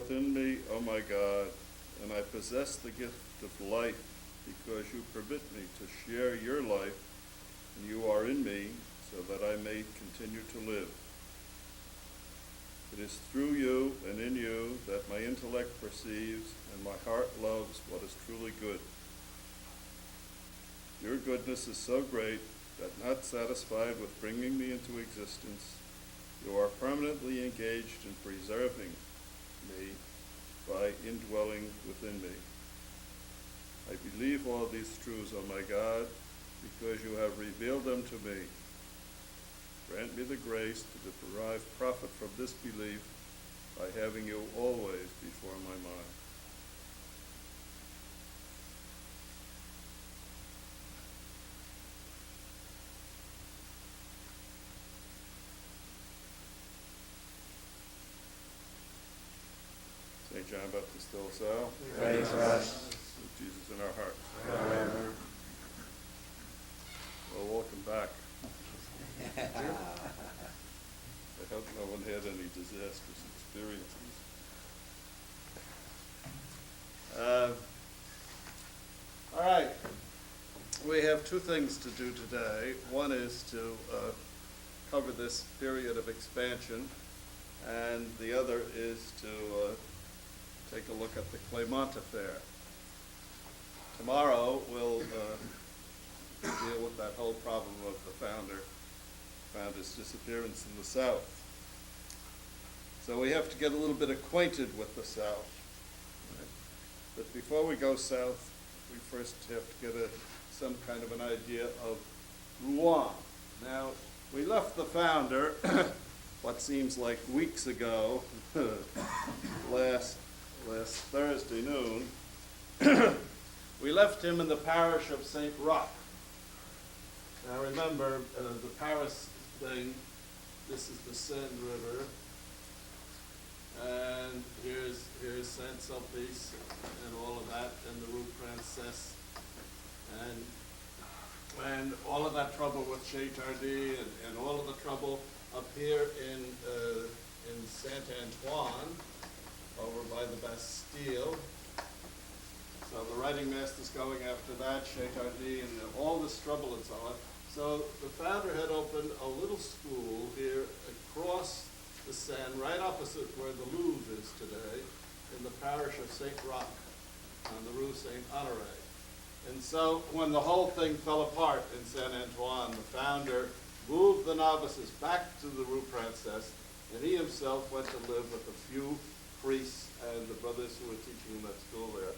within me, O my God, and I possess the gift of life because you permit me to share your life, and you are in me so that I may continue to live. It is through you and in you that my intellect perceives and my heart loves what is truly good. Your goodness is so great that, not satisfied with bringing me into existence, you are permanently engaged in preserving me by indwelling within me. I believe all these truths, O my God, because you have revealed them to me. Grant me the grace to derive profit from this belief by having you always before my mind. St. John Baptist de Lasallian, pray for us. with Jesus in our hearts. Forever. Well, welcome back. I hope no one had any disastrous experiences. All right. We have two things to do today. One is to cover this period of expansion, and the other is to take a look at the Clement affair. Tomorrow we'll deal with that whole problem of the founder's disappearance in the South. So we have to get a little bit acquainted with the South. Right? But before we go south, we first have to get some kind of an idea of Rouen. Now, we left the founder, what seems like weeks ago, last Thursday noon. We left him in the parish of St. Roch. Now remember, the Paris thing, this is the Seine River, and here's Saint-Sulpice and all of that, and the Rue Princesse, and all of that trouble with Chez-Tardy, and all of the trouble up here in Saint-Antoine, over by the Bastille. So the writing master's going after that, Chez-Tardy, and all this trouble and so on. So the founder had opened a little school here across the Seine, right opposite where the Loes is today, in the parish of St. Roch, on the Rue St. Honoré. And so when the whole thing fell apart in Saint-Antoine, the founder moved the novices back to the Rue Princesse, and he himself went to live with a few priests and the brothers who were teaching him at school there.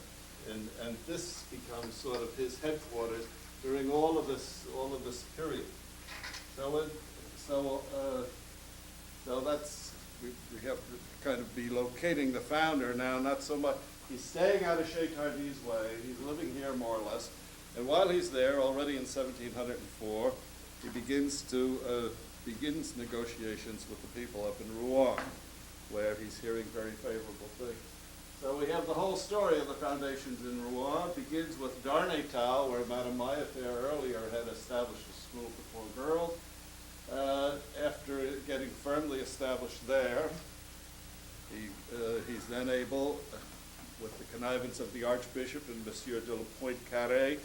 And this becomes sort of his headquarters during all of this period. So that's we have to kind of be locating the founder now. Not so much he's staying out of Chez-Tardy's way. He's living here more or less. And while he's there, already in 1704, he begins negotiations with the people up in Rouen, where he's hearing very favorable things. So we have the whole story of the foundations in Rouen. It begins with Darnétal, where Madame Maillefer earlier had established a school for poor girls. After getting firmly established there, he's then able, with the connivance of the Archbishop and Monsieur de la Pointe-Carré,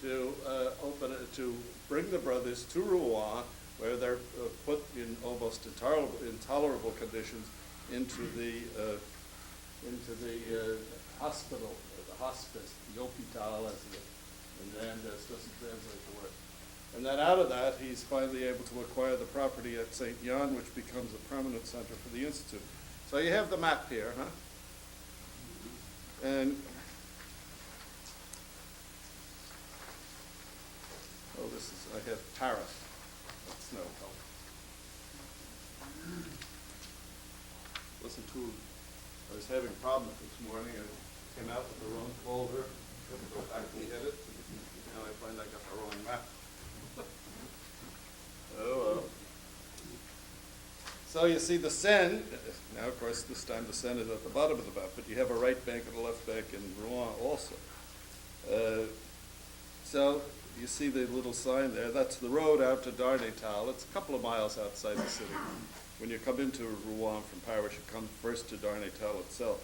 to bring the brothers to Rouen, where they're put in almost intolerable conditions into the hospital, the hospice, the hôpital, and then doesn't translate the word. And then out of that, he's finally able to acquire the property at St. Jan, which becomes a permanent center for the Institute. So you have the map here, huh? And I have Paris. That's no help. I was having a problem this morning. I came out with the wrong folder. Couldn't go back and get it. Now I find I got the wrong map. Oh well. So you see the Seine. Now, of course, this time the Seine is at the bottom of the map, but you have a right bank and a left bank in Rouen also. So you see the little sign there. That's the road out to Darnétal. It's a couple of miles outside the city. When you come into Rouen from Paris, you come first to Darnétal itself.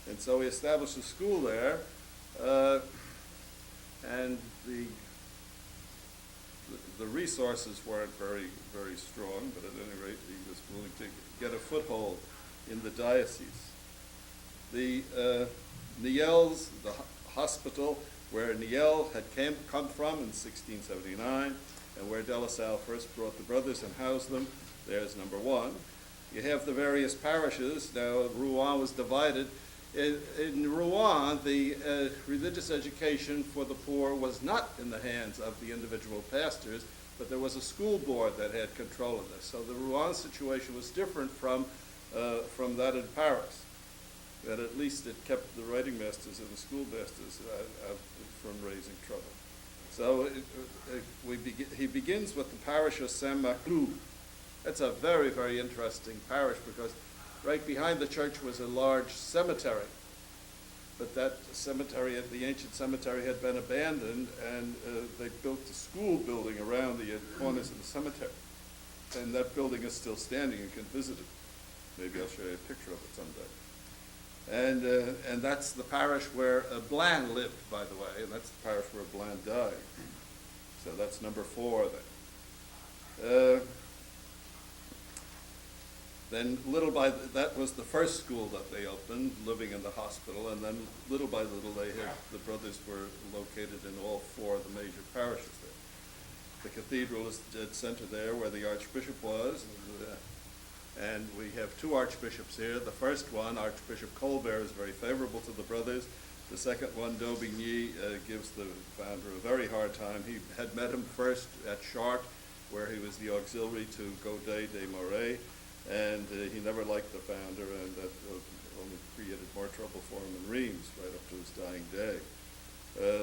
And so he established a school there, and the resources weren't very, very strong, but at any rate, he was willing to get a foothold in the diocese. The Niels, the hospital where Niel had come from in 1679, and where De La Salle first brought the brothers and housed them, there's number one. You have the various parishes. Now, Rouen was divided. In Rouen, the religious education for the poor was not in the hands of the individual pastors, but there was a school board that had control of this. So the Rouen situation was different from that in Paris. That at least it kept the writing masters and the schoolmasters out from raising trouble. So he begins with the parish of Saint-Maclou. That's a very, very interesting parish because right behind the church was a large cemetery. But that cemetery, the ancient cemetery, had been abandoned, and they built a school building around the corners of the cemetery. And that building is still standing. You can visit it. Maybe I'll show you a picture of it someday. And that's the parish where Blanc lived, by the way, and that's the parish where Blanc died. So that's number 4 then. Then that was the first school that they opened, living in the hospital, and then little by little the brothers were located in all 4 of the major parishes there. The cathedral is the dead center there where the archbishop was, and we have 2 archbishops here. The first one, Archbishop Colbert, is very favorable to the brothers. The second one, Daubigny, gives the founder a very hard time. He had met him first at Chartres, where he was the auxiliary to Godet de Moray, and he never liked the founder, and that only created more trouble for him in Reims right up to his dying day.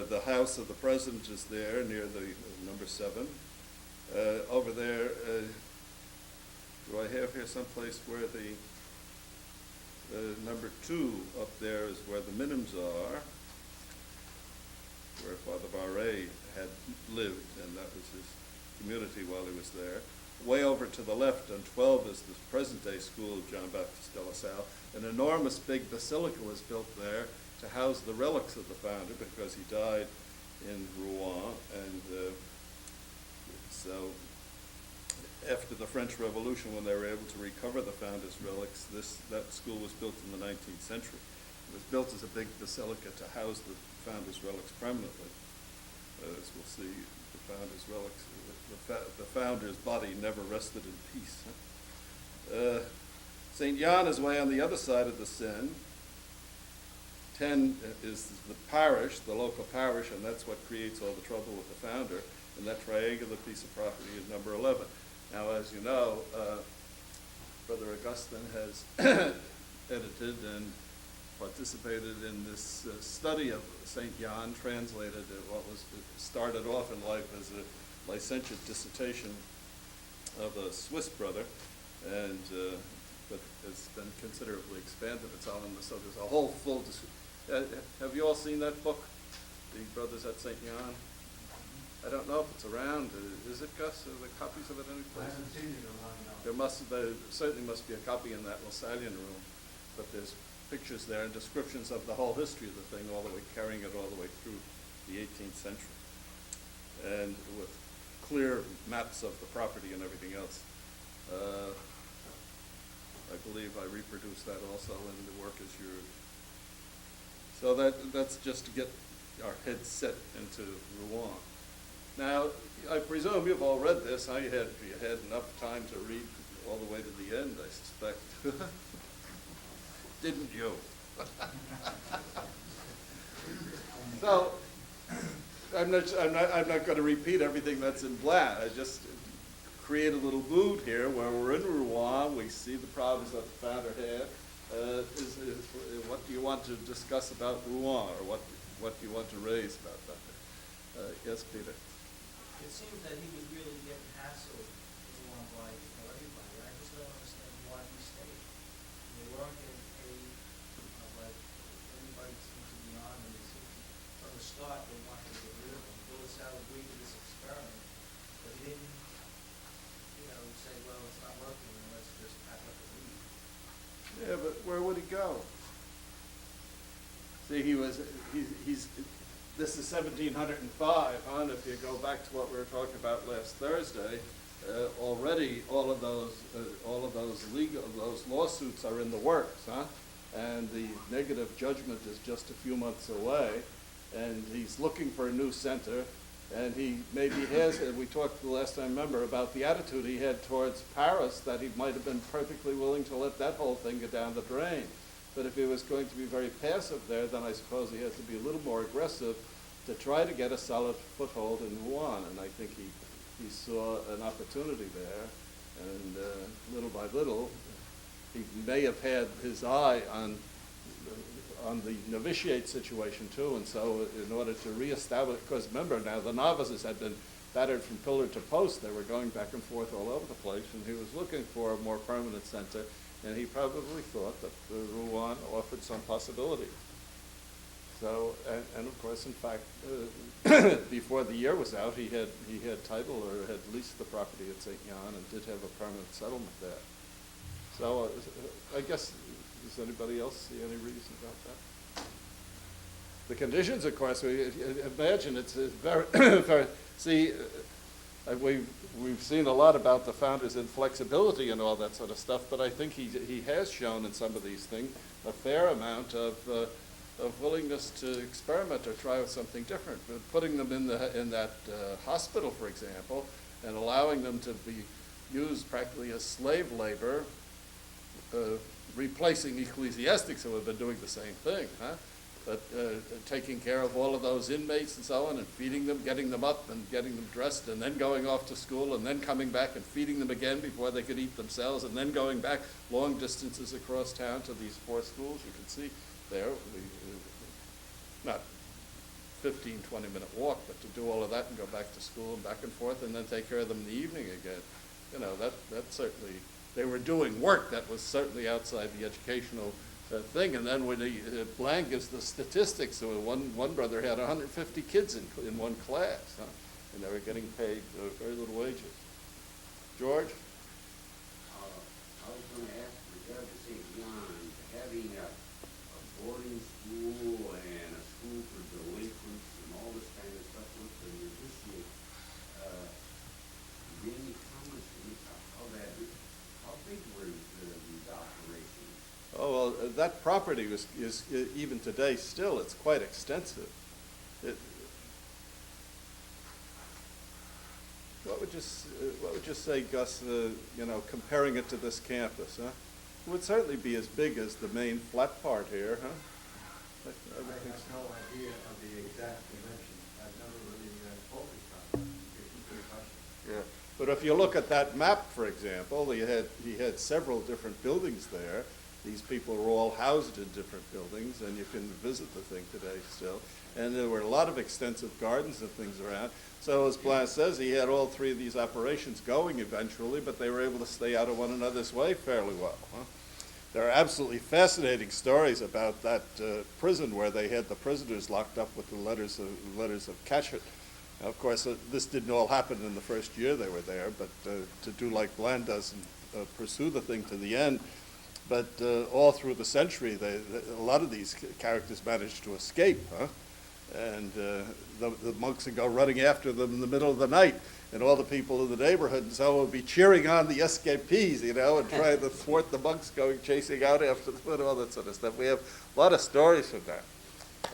The house of the president is there near the number 7. Over there, do I have here someplace where the number 2 up there is where the Minims are, where Father Barre had lived, and that was his community while he was there. Way over to the left on 12 is the present-day school of John Baptiste de La Salle. An enormous big basilica was built there to house the relics of the founder because he died in Rouen, and so after the French Revolution, when they were able to recover the founder's relics, that school was built in the 19th century. It was built as a big basilica to house the founder's relics permanently. As we'll see, the founder's relics, the founder's body never rested in peace. St. Jan is way on the other side of the Seine. 10 is the parish, the local parish, and that's what creates all the trouble with the founder. And that triangular piece of property is number 11. Now, as you know, Brother Augustine has edited and participated in this study of St. Jan, translated what was started off in life as a licentiate dissertation of a Swiss brother, and but it's been considerably expanded. It's all in the, so there's a whole full. Have you all seen that book, The Brothers at St. Jan? I don't know if it's around. Is it, Gus? Are there copies of it any place? I haven't seen it around now. There certainly must be a copy in that Lasallian room, but there's pictures there and descriptions of the whole history of the thing, all the way carrying it all the way through the 18th century, and with clear maps of the property and everything else. I believe I reproduced that also in the work as yours. So that's just to get our heads set into Rouen. Now, I presume you've all read this. You had enough time to read all the way to the end, I suspect. Didn't you? So, I'm not going to repeat everything that's in Blanc. I just create a little mood here where we're in Rouen. We see the problems that the founder had. What do you want to discuss about Rouen, or what do you want to raise about that? Yes, Peter. It seems that he was really getting hassled along by everybody. I just don't understand why he stayed. They weren't getting paid like everybody seems to be on, and they seem to, from the start, they wanted to get rid of him. Lasallian agreed to this experiment, but he didn't, say, well, it's not working, and let's just pack up and leave. Yeah, but where would he go? See, this is 1705, huh? And if you go back to what we were talking about last Thursday, already all of those lawsuits are in the works, huh? And the negative judgment is just a few months away, and he's looking for a new center, and he maybe has, we talked the last time, remember, about the attitude he had towards Paris, that he might have been perfectly willing to let that whole thing go down the drain. But if he was going to be very passive there, then I suppose he has to be a little more aggressive to try to get a solid foothold in Wuhan. And I think he saw an opportunity there, and little by little, he may have had his eye on the novitiate situation too, and so in order to reestablish, because remember now, the novices had been battered from pillar to post. They were going back and forth all over the place, and he was looking for a more permanent center, and he probably thought that Rouen offered some possibility. So, and of course, in fact, before the year was out, he had title or had leased the property at St. Jan and did have a permanent settlement there. So I guess, does anybody else see any reason about that? The conditions, of course, we imagine it's very, very, see, we've seen a lot about the founder's inflexibility and all that sort of stuff, but I think he has shown in some of these things a fair amount of willingness to experiment or try with something different. But putting them in that hospital, for example, and allowing them to be used practically as slave labor, replacing ecclesiastics who have been doing the same thing, huh? But taking care of all of those inmates and so on, and feeding them, getting them up and getting them dressed, and then going off to school, and then coming back and feeding them again before they could eat themselves, and then going back long distances across town to these 4 schools. You can see there, not 15, 20-minute walk, but to do all of that and go back to school and back and forth, and then take care of them in the evening again. You know, that certainly, they were doing work that was certainly outside the educational thing. And then when Blanc gives the statistics, so one brother had 150 kids in one class, huh? And they were getting paid very little wages. George? I was going to ask, regard to St. John, having a boarding school and a school for delinquents and all this kind of stuff with the novitiate, any comments how big were these operations? Oh, well, that property is even today still, it's quite extensive. What would you say, Gus, you know, comparing it to this campus, huh? It would certainly be as big as the main flat part here, huh? I have no idea of the exact dimensions. I've never really focused on that. Yeah, but if you look at that map, for example, he had several different buildings there. These people were all housed in different buildings, and you can visit the thing today still. And there were a lot of extensive gardens and things around. So as Blas says, he had all 3 of these operations going eventually, but they were able to stay out of one another's way fairly well, huh? There are absolutely fascinating stories about that prison where they had the prisoners locked up with the letters of cachet. Now, of course, this didn't all happen in the first year they were there, but to do like Bland does and pursue the thing to the end. But all through the century, a lot of these characters managed to escape, huh? And the monks would go running after them in the middle of the night, and all the people in the neighborhood and so on would be cheering on the escapees, you know, and trying to thwart the monks chasing out after them and all that sort of stuff. We have a lot of stories from that.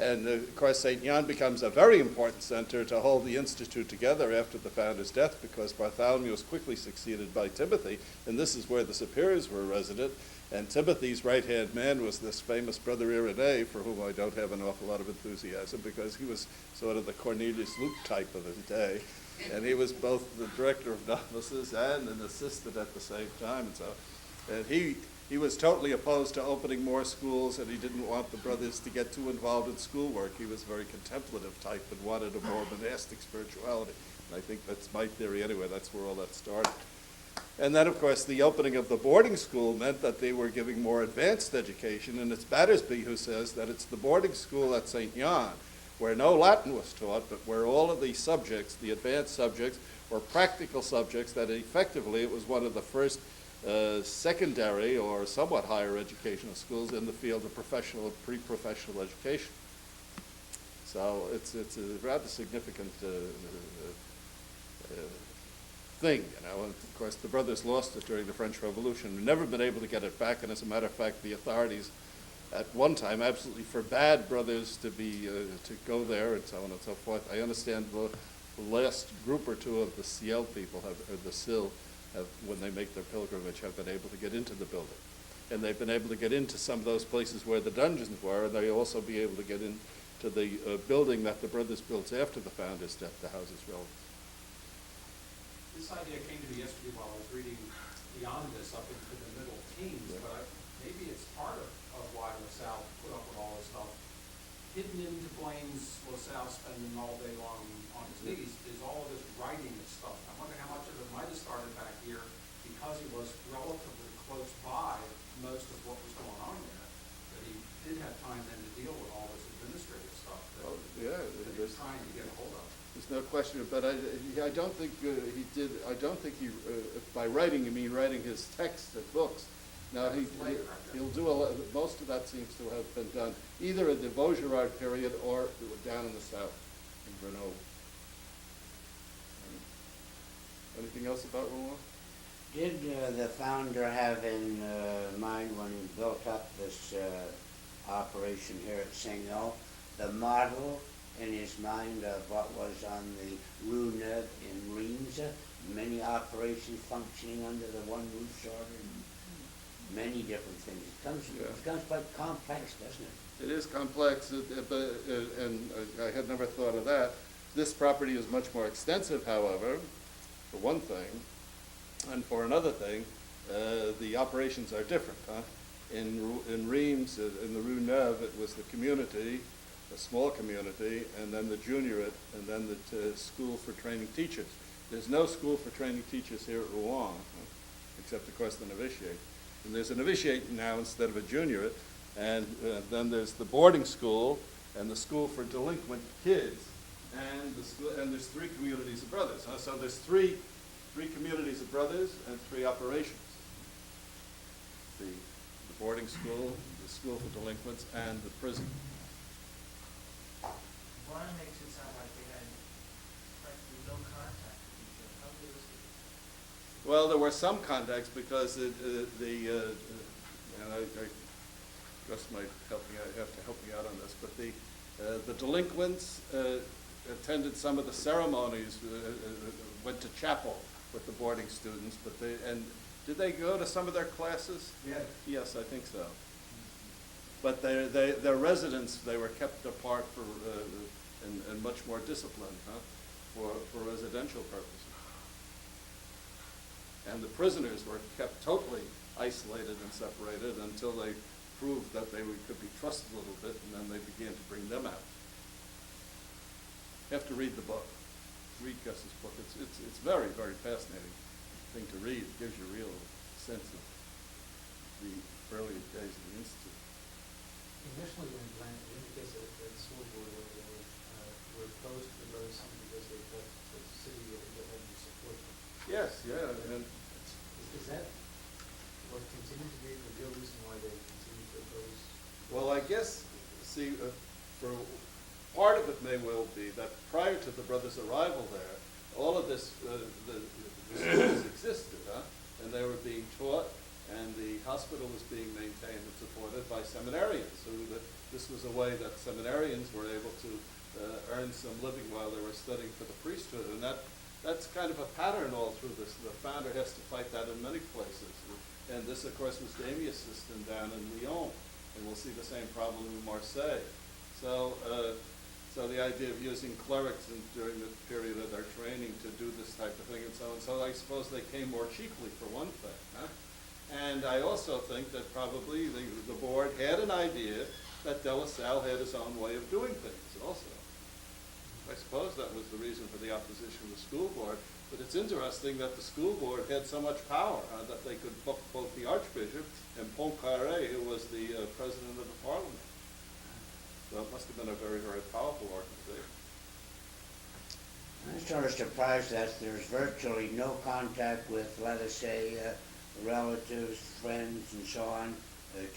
And of course, St. Jan becomes a very important center to hold the institute together after the founder's death, because Bartholomew was quickly succeeded by Timothy, and this is where the superiors were resident. And Timothy's right-hand man was this famous Brother Irenee, for whom I don't have an awful lot of enthusiasm, because he was sort of the Cornelius Luke type of his day. And he was both the director of novices and an assistant at the same time. And so, and he was totally opposed to opening more schools, and he didn't want the brothers to get too involved in schoolwork. He was a very contemplative type and wanted a more monastic spirituality. And I think that's my theory anyway. That's where all that started. And then, of course, the opening of the boarding school meant that they were giving more advanced education, and it's Battersby who says that it's the boarding school at St. Jan, where no Latin was taught, but where all of these subjects, the advanced subjects, were practical subjects, that effectively it was one of the first secondary or somewhat higher educational schools in the field of professional, pre-professional education. So it's a rather significant thing, you know. And of course, the brothers lost it during the French Revolution. We've never been able to get it back, and as a matter of fact, the authorities at one time absolutely forbade brothers to go there and so on and so forth. I understand the last group or two of the Ciel people or the Sil have, when they make their pilgrimage, have been able to get into the building. And they've been able to get into some of those places where the dungeons were, and they also be able to get into the building that the brothers built after the founder's death to house his relatives. This idea came to me yesterday while I was reading beyond this up into the middle teens, Yeah. but maybe it's part of why LaSalle put up with all this stuff. Hidden into Blaine's LaSalle spending all day long on his knees is all of this writing and stuff. I wonder how much of it might have started back here because he was relatively close by most of what was going on there, that he did have time then to deal with all this administrative stuff that, Yeah, that he was trying to get a hold of. there's no question, but I don't think he did. I don't think he, by writing, you mean writing his texts and books. Now he'll do a lot. Most of that seems to have been done either in the Vaugirard period or down in the south, in Grenoble. Anything else about Rouen? Did the founder have in mind when he built up this operation here at Saint-Lo, the model in his mind of what was on the Rue Neuve in Reims, many operations functioning under the one roof sort of, many different things. It becomes quite complex, doesn't it? It is complex, and I had never thought of that. This property is much more extensive, however, for one thing, and for another thing, the operations are different. In Reims, in the Rue Neuve, it was the community, a small community, and then the juniorate, and then the school for training teachers. There's no school for training teachers here at Rouen, except, of course, the novitiate. And there's a novitiate now instead of a juniorate, and then there's the boarding school and the school for delinquent kids, and there's 3 communities of brothers. So there's three communities of brothers and 3 operations: the boarding school, the school for delinquents, and the prison. Brian makes it sound like they had practically no contact with each other. How realistic is that? Well, there were some contacts because and I Gus might help me out, have to help me out on this, but the delinquents attended some of the ceremonies, went to chapel with the boarding students, but did they go to some of their classes? Yeah. Yes, I think so. But their residence, they were kept apart and much more disciplined, for residential purposes. And the prisoners were kept totally isolated and separated until they proved that they could be trusted a little bit, and then they began to bring them out. You have to read the book. Read Gus's book. It's very, very fascinating thing to read. It gives you a real sense of the early days of the Institute. Initially, when Blaine indicates that the school board were opposed to the brothers, something because they thought that the city would have to support them. Yes, yeah, and Is that what continued to be the real reason why they continued to oppose? well, I guess, see, for part of it may well be that prior to the brothers' arrival there, all of this, the schools existed, and they were being taught, and the hospital was being maintained and supported by seminarians. So this was a way that seminarians were able to earn some living while they were studying for the priesthood, and that's kind of a pattern all through this. The founder has to fight that in many places. And this, of course, was Damius' system down in Lyon, and we'll see the same problem in Marseille. So the idea of using clerics during the period of their training to do this type of thing and so on. So I suppose they came more cheaply, for one thing. And I also think that probably the board had an idea that De La Salle had his own way of doing things also. I suppose that was the reason for the opposition of the school board. But it's interesting that the school board had so much power that they could book both the archbishop and Poincaré, who was the president of the parliament. So it must have been a very, very powerful organization. I'm sort of surprised that there's virtually no contact with, let us say, relatives, friends, and so on,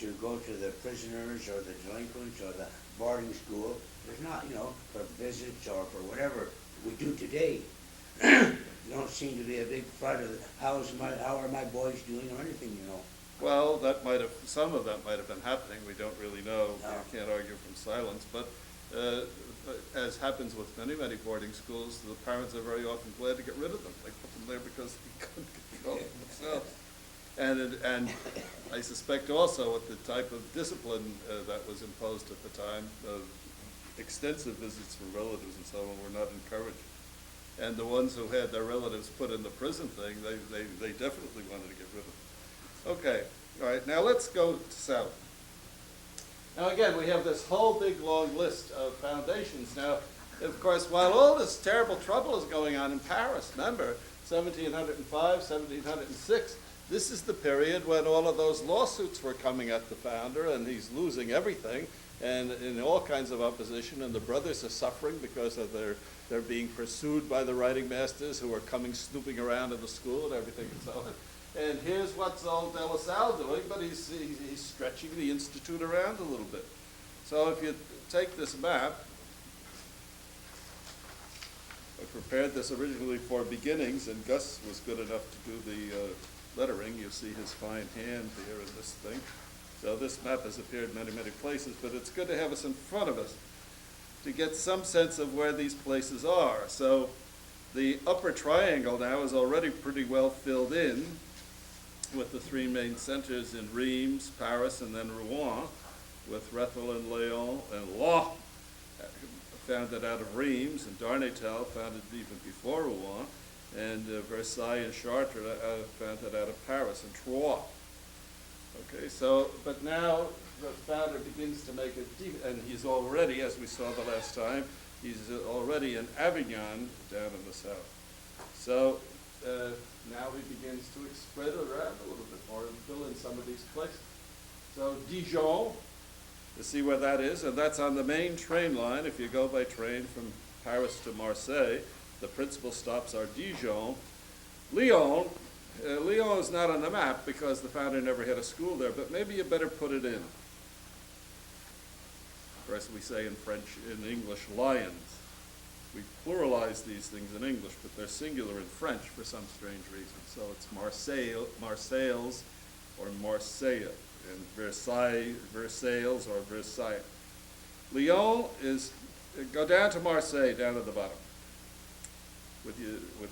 to go to the prisoners or the delinquents or the boarding school. There's not, for visits or for whatever we do today. There don't seem to be a big flood of, how are my boys doing or anything. Well, some of that might have been happening, we don't really know, No. you can't argue from silence, but as happens with many, many boarding schools, the parents are very often glad to get rid of them. They put them there because they couldn't control them themselves. And I suspect also with the type of discipline that was imposed at the time, extensive visits from relatives and so on were not encouraged. And the ones who had their relatives put in the prison thing, they definitely wanted to get rid of them. Okay, all right, now let's go to South. Now again, we have this whole big long list of foundations. Now, of course, while all this terrible trouble is going on in Paris, remember, 1705, 1706, this is the period when all of those lawsuits were coming at the founder, and he's losing everything, and in all kinds of opposition, and the brothers are suffering because of they're being pursued by the writing masters who are coming snooping around in the school and everything and so on. And here's what's old De La Salle doing, but he's stretching the institute around a little bit. So if you take this map, I prepared this originally for beginnings, and Gus was good enough to do the lettering. You see his fine hand here in this thing. So this map has appeared many, many places, but it's good to have us in front of us to get some sense of where these places are. So the upper triangle now is already pretty well filled in with the three main centers in Reims, Paris, and then Rouen, with Rethel and Lyon and Loes, founded out of Reims, and Darnétal, founded even before Rouen, and Versailles and Chartres, founded out of Paris and Troyes. Okay, so, but now the founder begins to make it deep, and he's already, as we saw the last time, he's already in Avignon down in the south. So now he begins to spread around a little bit more and fill in some of these places. So Dijon, you see where that is, and that's on the main train line. If you go by train from Paris to Marseille, the principal stops are Dijon. Lyon, Lyon is not on the map because the founder never had a school there, but maybe you better put it in. Of course, we say in English, lions. We pluralize these things in English, but they're singular in French for some strange reason. So it's Marseilles or Marseille, and Versailles or Versailles. Lyon is, go down to Marseille, down at the bottom, with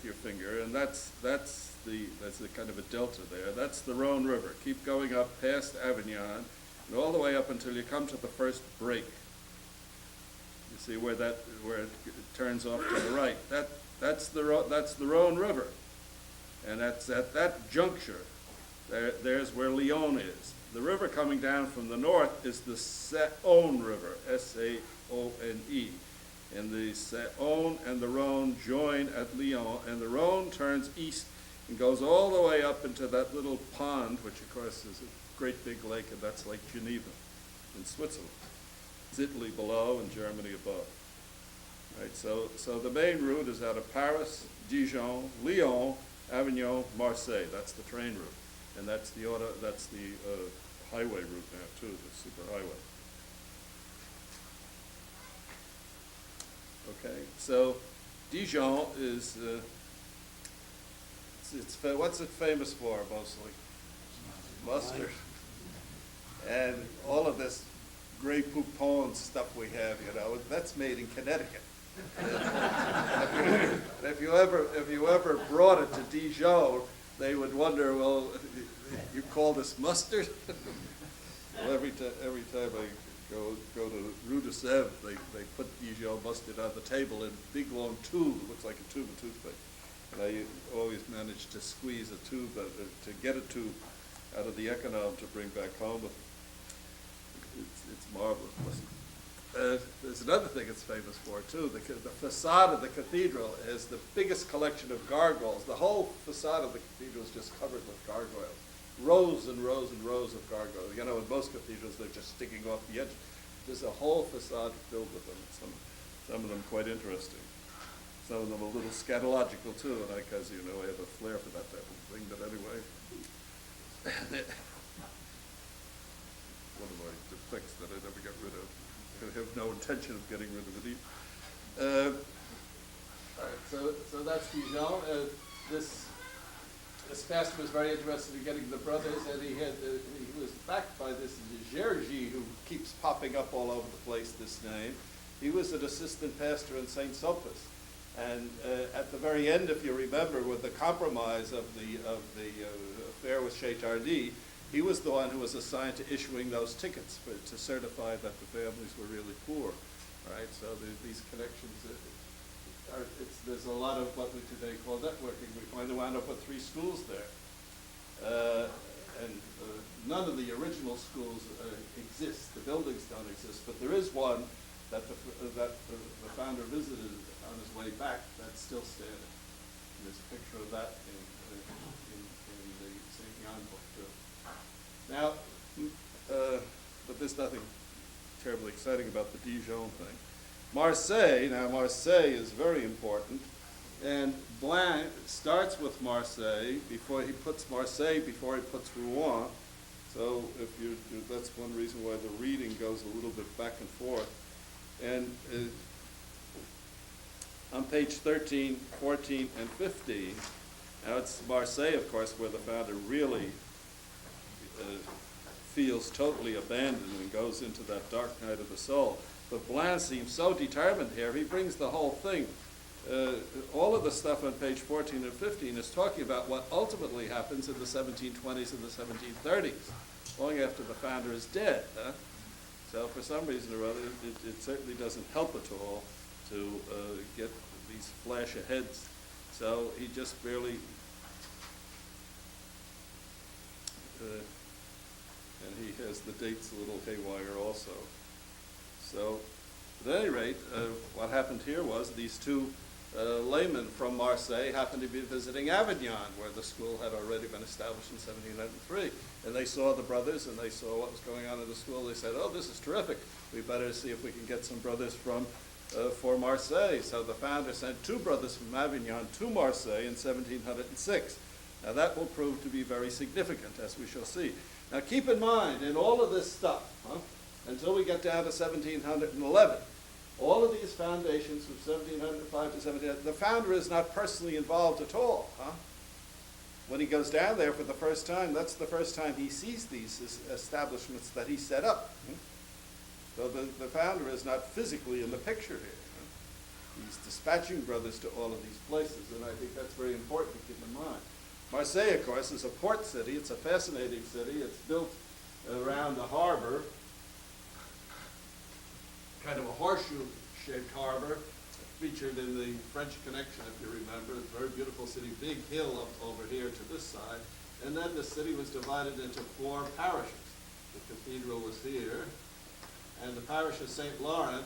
your finger, and that's the kind of a delta there. That's the Rhone River. Keep going up past Avignon, and all the way up until you come to the first break. You see where it turns off to the right. That's the Rhone River, and that's at that juncture. There's where Lyon is. The river coming down from the north is the Saône River, S-A-O-N-E. And the Saône and the Rhone join at Lyon, and the Rhone turns east and goes all the way up into that little pond, which of course is a great big lake, and that's Lake Geneva in Switzerland. It's Italy below and Germany above. Right, so the main route is out of Paris, Dijon, Lyon, Avignon, Marseille. That's the train route, and that's the highway route now too, the superhighway. Okay, so Dijon is what's it famous for mostly? Mustard. And all of this Grey Poupon stuff we have, that's made in Connecticut. If you ever brought it to Dijon, they would wonder, well, you call this mustard? Well, every time I go to Rue de Sèvres, they put Dijon mustard on the table in a big long tube. It looks like a tube of toothpaste. And I always manage to squeeze a tube, to get a tube out of the econom to bring back home with me. It's marvelous mustard. There's another thing it's famous for too. The facade of the cathedral is the biggest collection of gargoyles. The whole facade of the cathedral is just covered with gargoyles. Rows and rows and rows of gargoyles. In most cathedrals, they're just sticking off the edge. There's a whole facade filled with them. Some of them quite interesting. Some of them a little scatological too, and as you know, I have a flair for that type of thing, but anyway. One of my defects that I never got rid of. I have no intention of getting rid of it either. All right, so that's Dijon. This pastor was very interested in getting the brothers, and he was backed by this Gergy, who keeps popping up all over the place, this name. He was an assistant pastor in St. Sulpice. And at the very end, if you remember, with the compromise of the affair with Chetardi, he was the one who was assigned to issuing those tickets to certify that the families were really poor, right? So these connections, there's a lot of what we today call networking. We finally wound up with 3 schools there. None of the original schools exist. The buildings don't exist, but there is one that the founder visited on his way back that's still standing. And there's a picture of that in the St. Jan book too. Now, but there's nothing terribly exciting about the Dijon thing. Marseille is very important, and Blanc starts with Marseille before he puts Rouen. So that's one reason why the reading goes a little bit back and forth. And on page 13, 14, and 15, now it's Marseille, of course, where the founder really feels totally abandoned and goes into that dark night of the soul. But Blanc seems so determined here, he brings the whole thing. All of the stuff on page 14 and 15 is talking about what ultimately happens in the 1720s and the 1730s, long after the founder is dead. So for some reason or other, it certainly doesn't help at all to get these flash aheads. So he just barely, and he has the dates a little haywire also. So at any rate, what happened here was these 2 laymen from Marseille happened to be visiting Avignon, where the school had already been established in 1703. And they saw the brothers, and they saw what was going on in the school. They said, oh, this is terrific. We better see if we can get some brothers for Marseille. So the founder sent 2 brothers from Avignon to Marseille in 1706. Now that will prove to be very significant, as we shall see. Now keep in mind, in all of this stuff, until we get down to 1711, all of these foundations from 1705 to 1700, the founder is not personally involved at all. When he goes down there for the first time, that's the first time he sees these establishments that he set up. So the founder is not physically in the picture here. He's dispatching brothers to all of these places, and I think that's very important to keep in mind. Marseille, of course, is a port city. It's a fascinating city. It's built around a harbor, kind of a horseshoe-shaped harbor, featured in the French Connection, if you remember. It's a very beautiful city, big hill up over here to this side. And then the city was divided into 4 parishes. The cathedral was here, and the parish of St. Laurent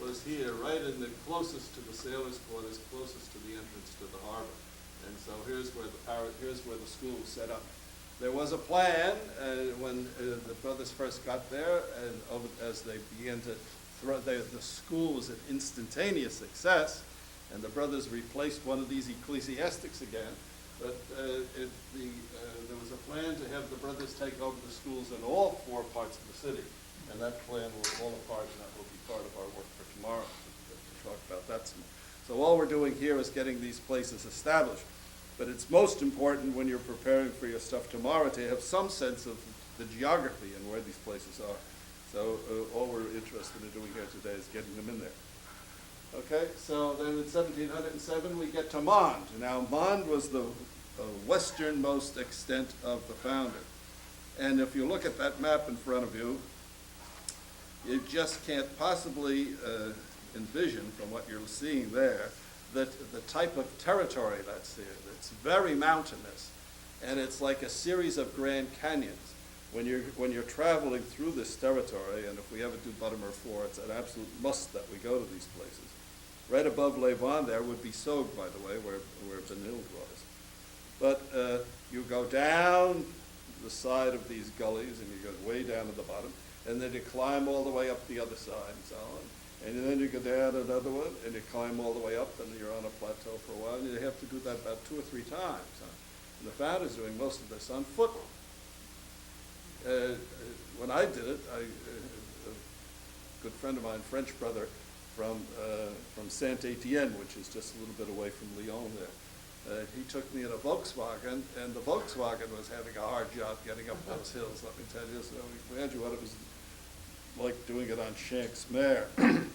was here, right in the closest to the sailors' quarters, closest to the entrance to the harbor. And so here's where the school was set up. There was a plan when the brothers first got there, and as they began to the school was an instantaneous success, and the brothers replaced one of these ecclesiastics again. But there was a plan to have the brothers take over the schools in all 4 parts of the city, and that plan will fall apart, and that will be part of our work for tomorrow to talk about that some more. So all we're doing here is getting these places established. But it's most important when you're preparing for your stuff tomorrow to have some sense of the geography and where these places are. So all we're interested in doing here today is getting them in there. Okay, so then in 1707 we get to Mende. Now Mende was the westernmost extent of the founder. And if you look at that map in front of you, you just can't possibly envision from what you're seeing there that the type of territory that's there. It's very mountainous, and it's like a series of Grand Canyons. When you're traveling through this territory, and if we ever do Buttimer 4, it's an absolute must that we go to these places. Right above Les Vents there would be Saugues, by the way, where Benilde was. But you go down the side of these gullies, and you go way down to the bottom, and then you climb all the way up the other side and so on. And then you go down another one, and you climb all the way up, and you're on a plateau for a while, and you have to do that about 2 or 3 times. And the founder's doing most of this on foot. When I did it, good friend of mine, French brother, from Saint-Étienne, which is just a little bit away from Lyon there. He took me in a Volkswagen, and the Volkswagen was having a hard job getting up those hills, let me tell you. So imagine what it was like doing it on Shanks Mare. And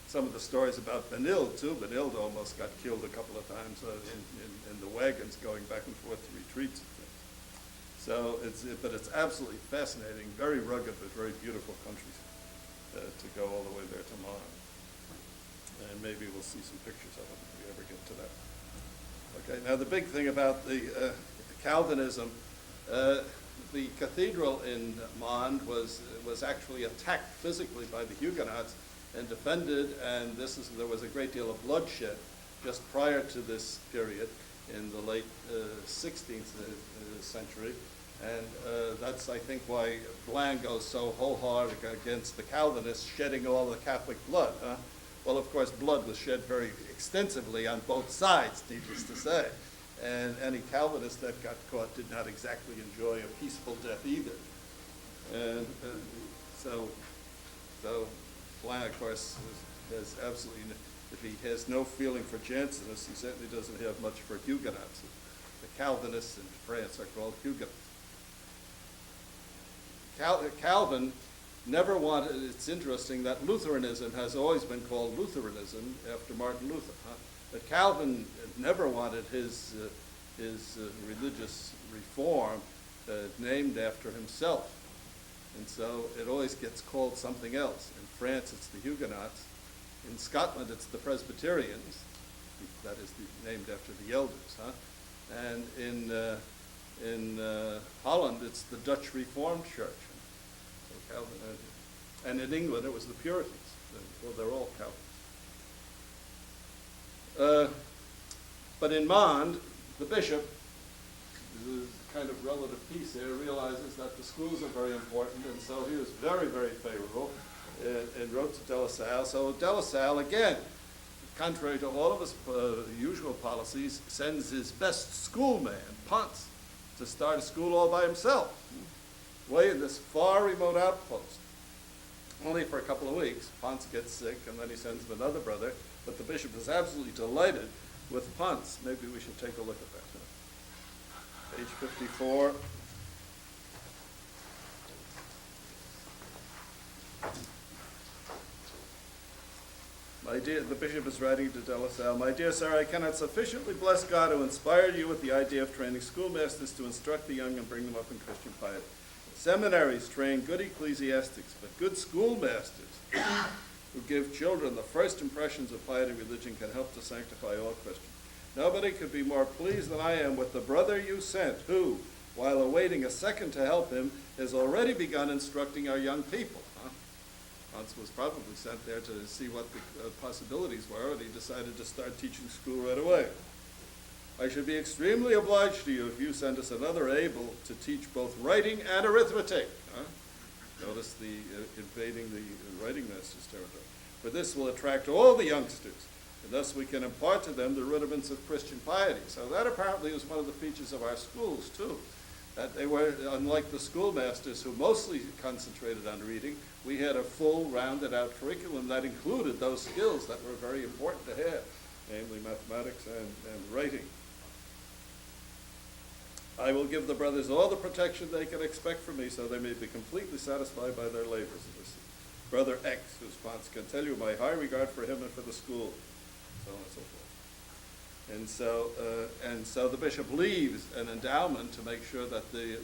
some of the stories about Benilde, too. Benilde almost got killed a couple of times in the wagons going back and forth to retreats and things. So but it's absolutely fascinating, very rugged, but very beautiful country to go all the way there to Mons. And maybe we'll see some pictures of it if we ever get to that. Okay, now the big thing about the Calvinism, the cathedral in Mons was actually attacked physically by the Huguenots and defended, and there was a great deal of bloodshed just prior to this period in the late 16th century. And that's, I think, why Blanc goes so wholehearted against the Calvinists shedding all the Catholic blood. Well, of course, blood was shed very extensively on both sides, needless to say. And any Calvinist that got caught did not exactly enjoy a peaceful death either. And so Blanc, of course, has absolutely, if he has no feeling for Jansenists, he certainly doesn't have much for Huguenots. The Calvinists in France are called Huguenots. Calvin never wanted, it's interesting that Lutheranism has always been called Lutheranism after Martin Luther. But Calvin never wanted his religious reform named after himself. And so it always gets called something else. In France, it's the Huguenots. In Scotland, it's the Presbyterians. That is named after the elders. And in Holland, it's the Dutch Reformed Church. So Calvin, and in England, it was the Puritans. Well, they're all Calvinists. But in Mons, the bishop, the kind of relative peace there, realizes that the schools are very important, and so he was very, very favorable and wrote to De La Salle. So De La Salle, again, contrary to all of his usual policies, sends his best schoolman, Ponce, to start a school all by himself, way in this far remote outpost. Only for a couple of weeks. Ponce gets sick, and then he sends him another brother, but the bishop is absolutely delighted with Ponce. Maybe we should take a look at that. Page 54. The bishop is writing to De La Salle, "My dear sir, I cannot sufficiently bless God who inspired you with the idea of training schoolmasters to instruct the young and bring them up in Christian piety. Seminaries train good ecclesiastics, but good schoolmasters who give children the first impressions of piety and religion can help to sanctify all Christians. Nobody could be more pleased than I am with the brother you sent, who, while awaiting a second to help him, has already begun instructing our young people." Ponce was probably sent there to see what the possibilities were, and he decided to start teaching school right away. "I should be extremely obliged to you if you send us another able to teach both writing and arithmetic." Notice the invading the writing master's territory. "For this will attract all the youngsters, and thus we can impart to them the rudiments of Christian piety." So that apparently was one of the features of our schools, too. That they were, unlike the schoolmasters who mostly concentrated on reading, we had a full, rounded-out curriculum that included those skills that were very important to have, namely mathematics and writing. "I will give the brothers all the protection they can expect from me, so they may be completely satisfied by their labors. Brother X, whose Ponce can tell you my high regard for him and for the school," so on and so forth. And so the bishop leaves an endowment to make sure that the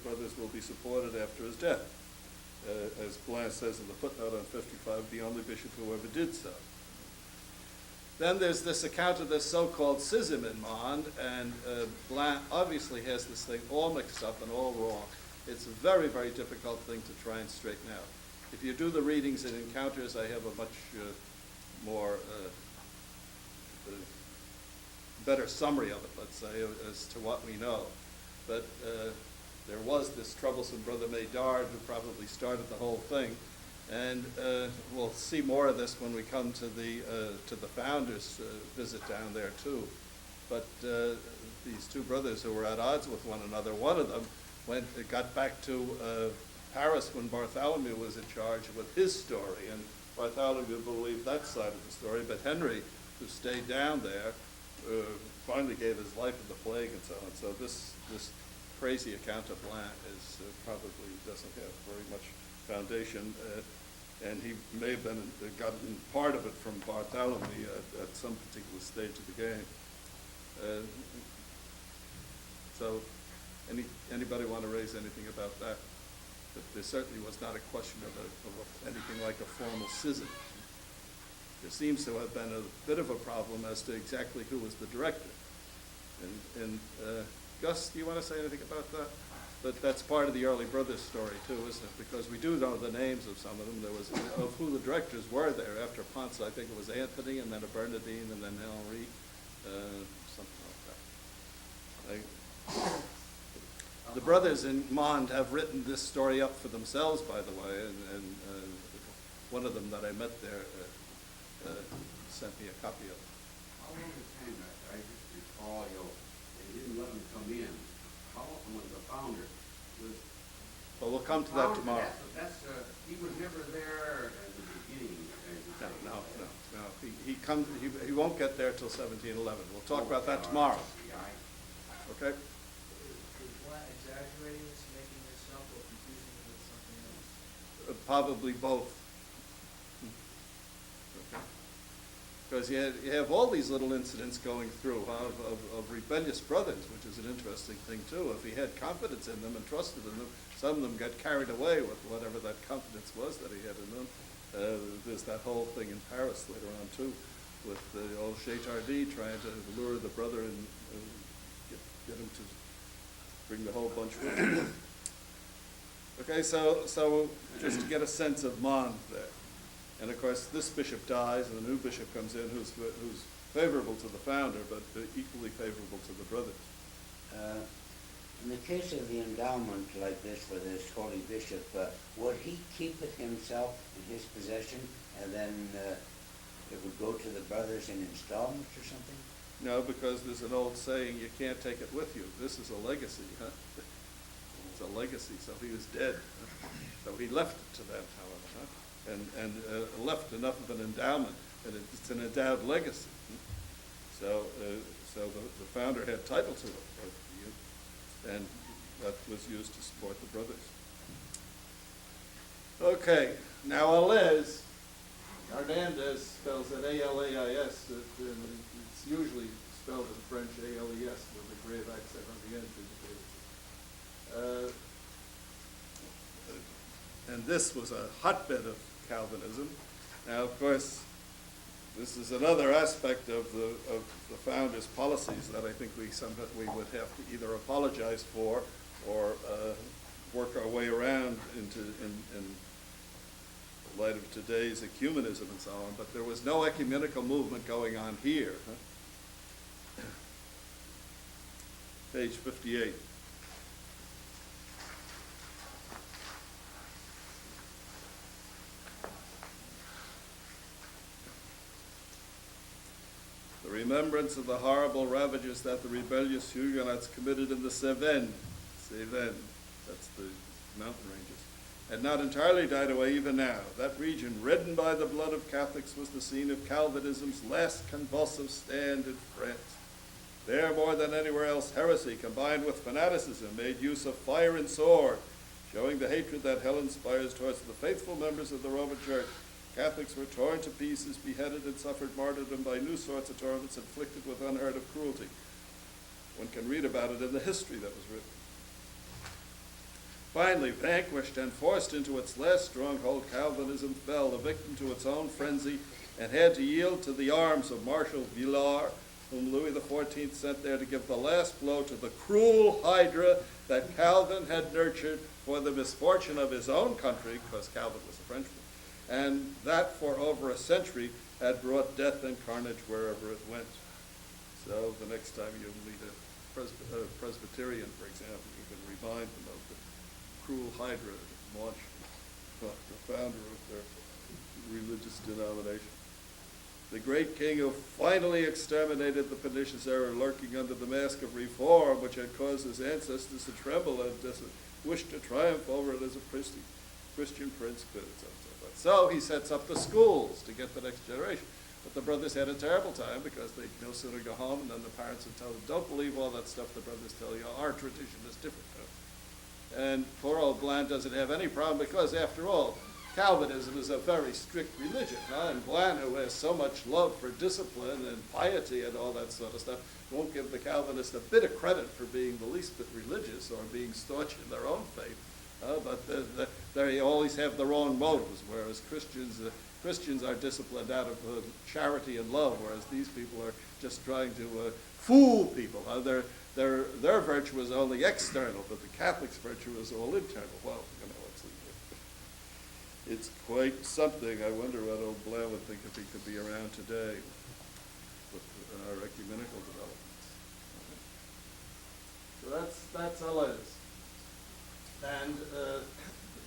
brothers will be supported after his death. As Blanc says in the footnote on 55, the only bishop who ever did so. Then there's this account of this so-called schism in Mons, and Blanc obviously has this thing all mixed up and all wrong. It's a very, very difficult thing to try and straighten out. If you do the readings and encounters, I have a much more better summary of it, let's say, as to what we know. But there was this troublesome brother Médard who probably started the whole thing. And we'll see more of this when we come to the founders' visit down there too. But these two brothers who were at odds with one another, one of them got back to Paris when Bartholomew was in charge with his story, and Bartholomew believed that side of the story, but Henry, who stayed down there, finally gave his life in the plague and so on. So this crazy account of Blount is probably doesn't have very much foundation, and he may have been gotten part of it from Bartholomew at some particular stage of the game. So, anybody want to raise anything about that? But there certainly was not a question of anything like a formal schism. There seems to have been a bit of a problem as to exactly who was the director. And Gus, do you want to say anything about that? But that's part of the early brothers story too, isn't it? Because we do know the names of some of them. There was, of who the directors were there. After Ponce, I think it was Anthony, and then a Bernardine, and then Henri, something like that. The brothers in Mond have written this story up for themselves, by the way, and one of them that I met there sent me a copy of it. How long the time, I just recall, they didn't let him come in. How long was the founder? Well, we'll come to that tomorrow. He was never there at the beginning, as you say. No. He won't get there till 1711. We'll talk about that tomorrow. Okay? Is Blount exaggerating this, making this up, or confusing it with something else? Probably both. Because you have all these little incidents going through of rebellious brothers, which is an interesting thing too. If he had confidence in them and trusted in them, some of them got carried away with whatever that confidence was that he had in them. There's that whole thing in Paris later on too, with the old Chétardy trying to lure the brother and get him to bring the whole bunch with him. Okay, so just to get a sense of Mond there. And of course, this bishop dies, and a new bishop comes in who's favorable to the founder, but equally favorable to the brothers. In the case of the endowment like this for this holy bishop, would he keep it himself in his possession, and then it would go to the brothers in installments or something? No, because there's an old saying, you can't take it with you. This is a legacy, huh? It's a legacy, so he was dead. So he left it to them, however, huh? And left enough of an endowment, and it's an endowed legacy. So the founder had title to it, and that was used to support the brothers. Okay, now Loes, Hernandez spells it A-L-A-I-S, and it's usually spelled in French A-L-E-S with a grave accent on the end. And this was a hotbed of Calvinism. Now, of course, this is another aspect of the founders' policies that I think we would have to either apologize for or work our way around in light of today's ecumenism and so on. But there was no ecumenical movement going on here. Huh? Page 58. The remembrance of the horrible ravages that the rebellious Huguenots committed in the Cevennes, that's the mountain ranges, had not entirely died away even now. That region, reddened by the blood of Catholics, was the scene of Calvinism's last convulsive stand in France. There, more than anywhere else, heresy, combined with fanaticism, made use of fire and sword, showing the hatred that hell inspires towards the faithful members of the Roman Church. Catholics were torn to pieces, beheaded, and suffered martyrdom by new sorts of torments inflicted with unheard of cruelty. One can read about it in the history that was written. Finally, vanquished and forced into its last stronghold, Calvinism fell, a victim to its own frenzy, and had to yield to the arms of Marshal Villars, whom Louis XIV sent there to give the last blow to the cruel hydra that Calvin had nurtured for the misfortune of his own country, because Calvin was a Frenchman, and that for over a century had brought death and carnage wherever it went. So the next time you meet a Presbyterian, for example, you can remind them of the cruel hydra that launched the founder of their religious denomination. The great king who finally exterminated the pernicious error lurking under the mask of reform, which had caused his ancestors to tremble wished to triumph over it as a Christian prince could, and so on and so forth. So he sets up the schools to get the next generation. But the brothers had a terrible time because they no sooner go home and then the parents would tell them, don't believe all that stuff the brothers tell you, our tradition is different. And poor old Bland doesn't have any problem because, after all, Calvinism is a very strict religion. And Bland, who has so much love for discipline and piety and all that sort of stuff, won't give the Calvinists a bit of credit for being the least bit religious or being staunch in their own faith. But they always have the wrong motives, whereas Christians are disciplined out of charity and love, whereas these people are just trying to fool people. Their virtue is only external, but the Catholic's virtue is all internal. Well, you know, it's quite something. I wonder what old Blair would think if he could be around today with our ecumenical developments. So that's how it is. And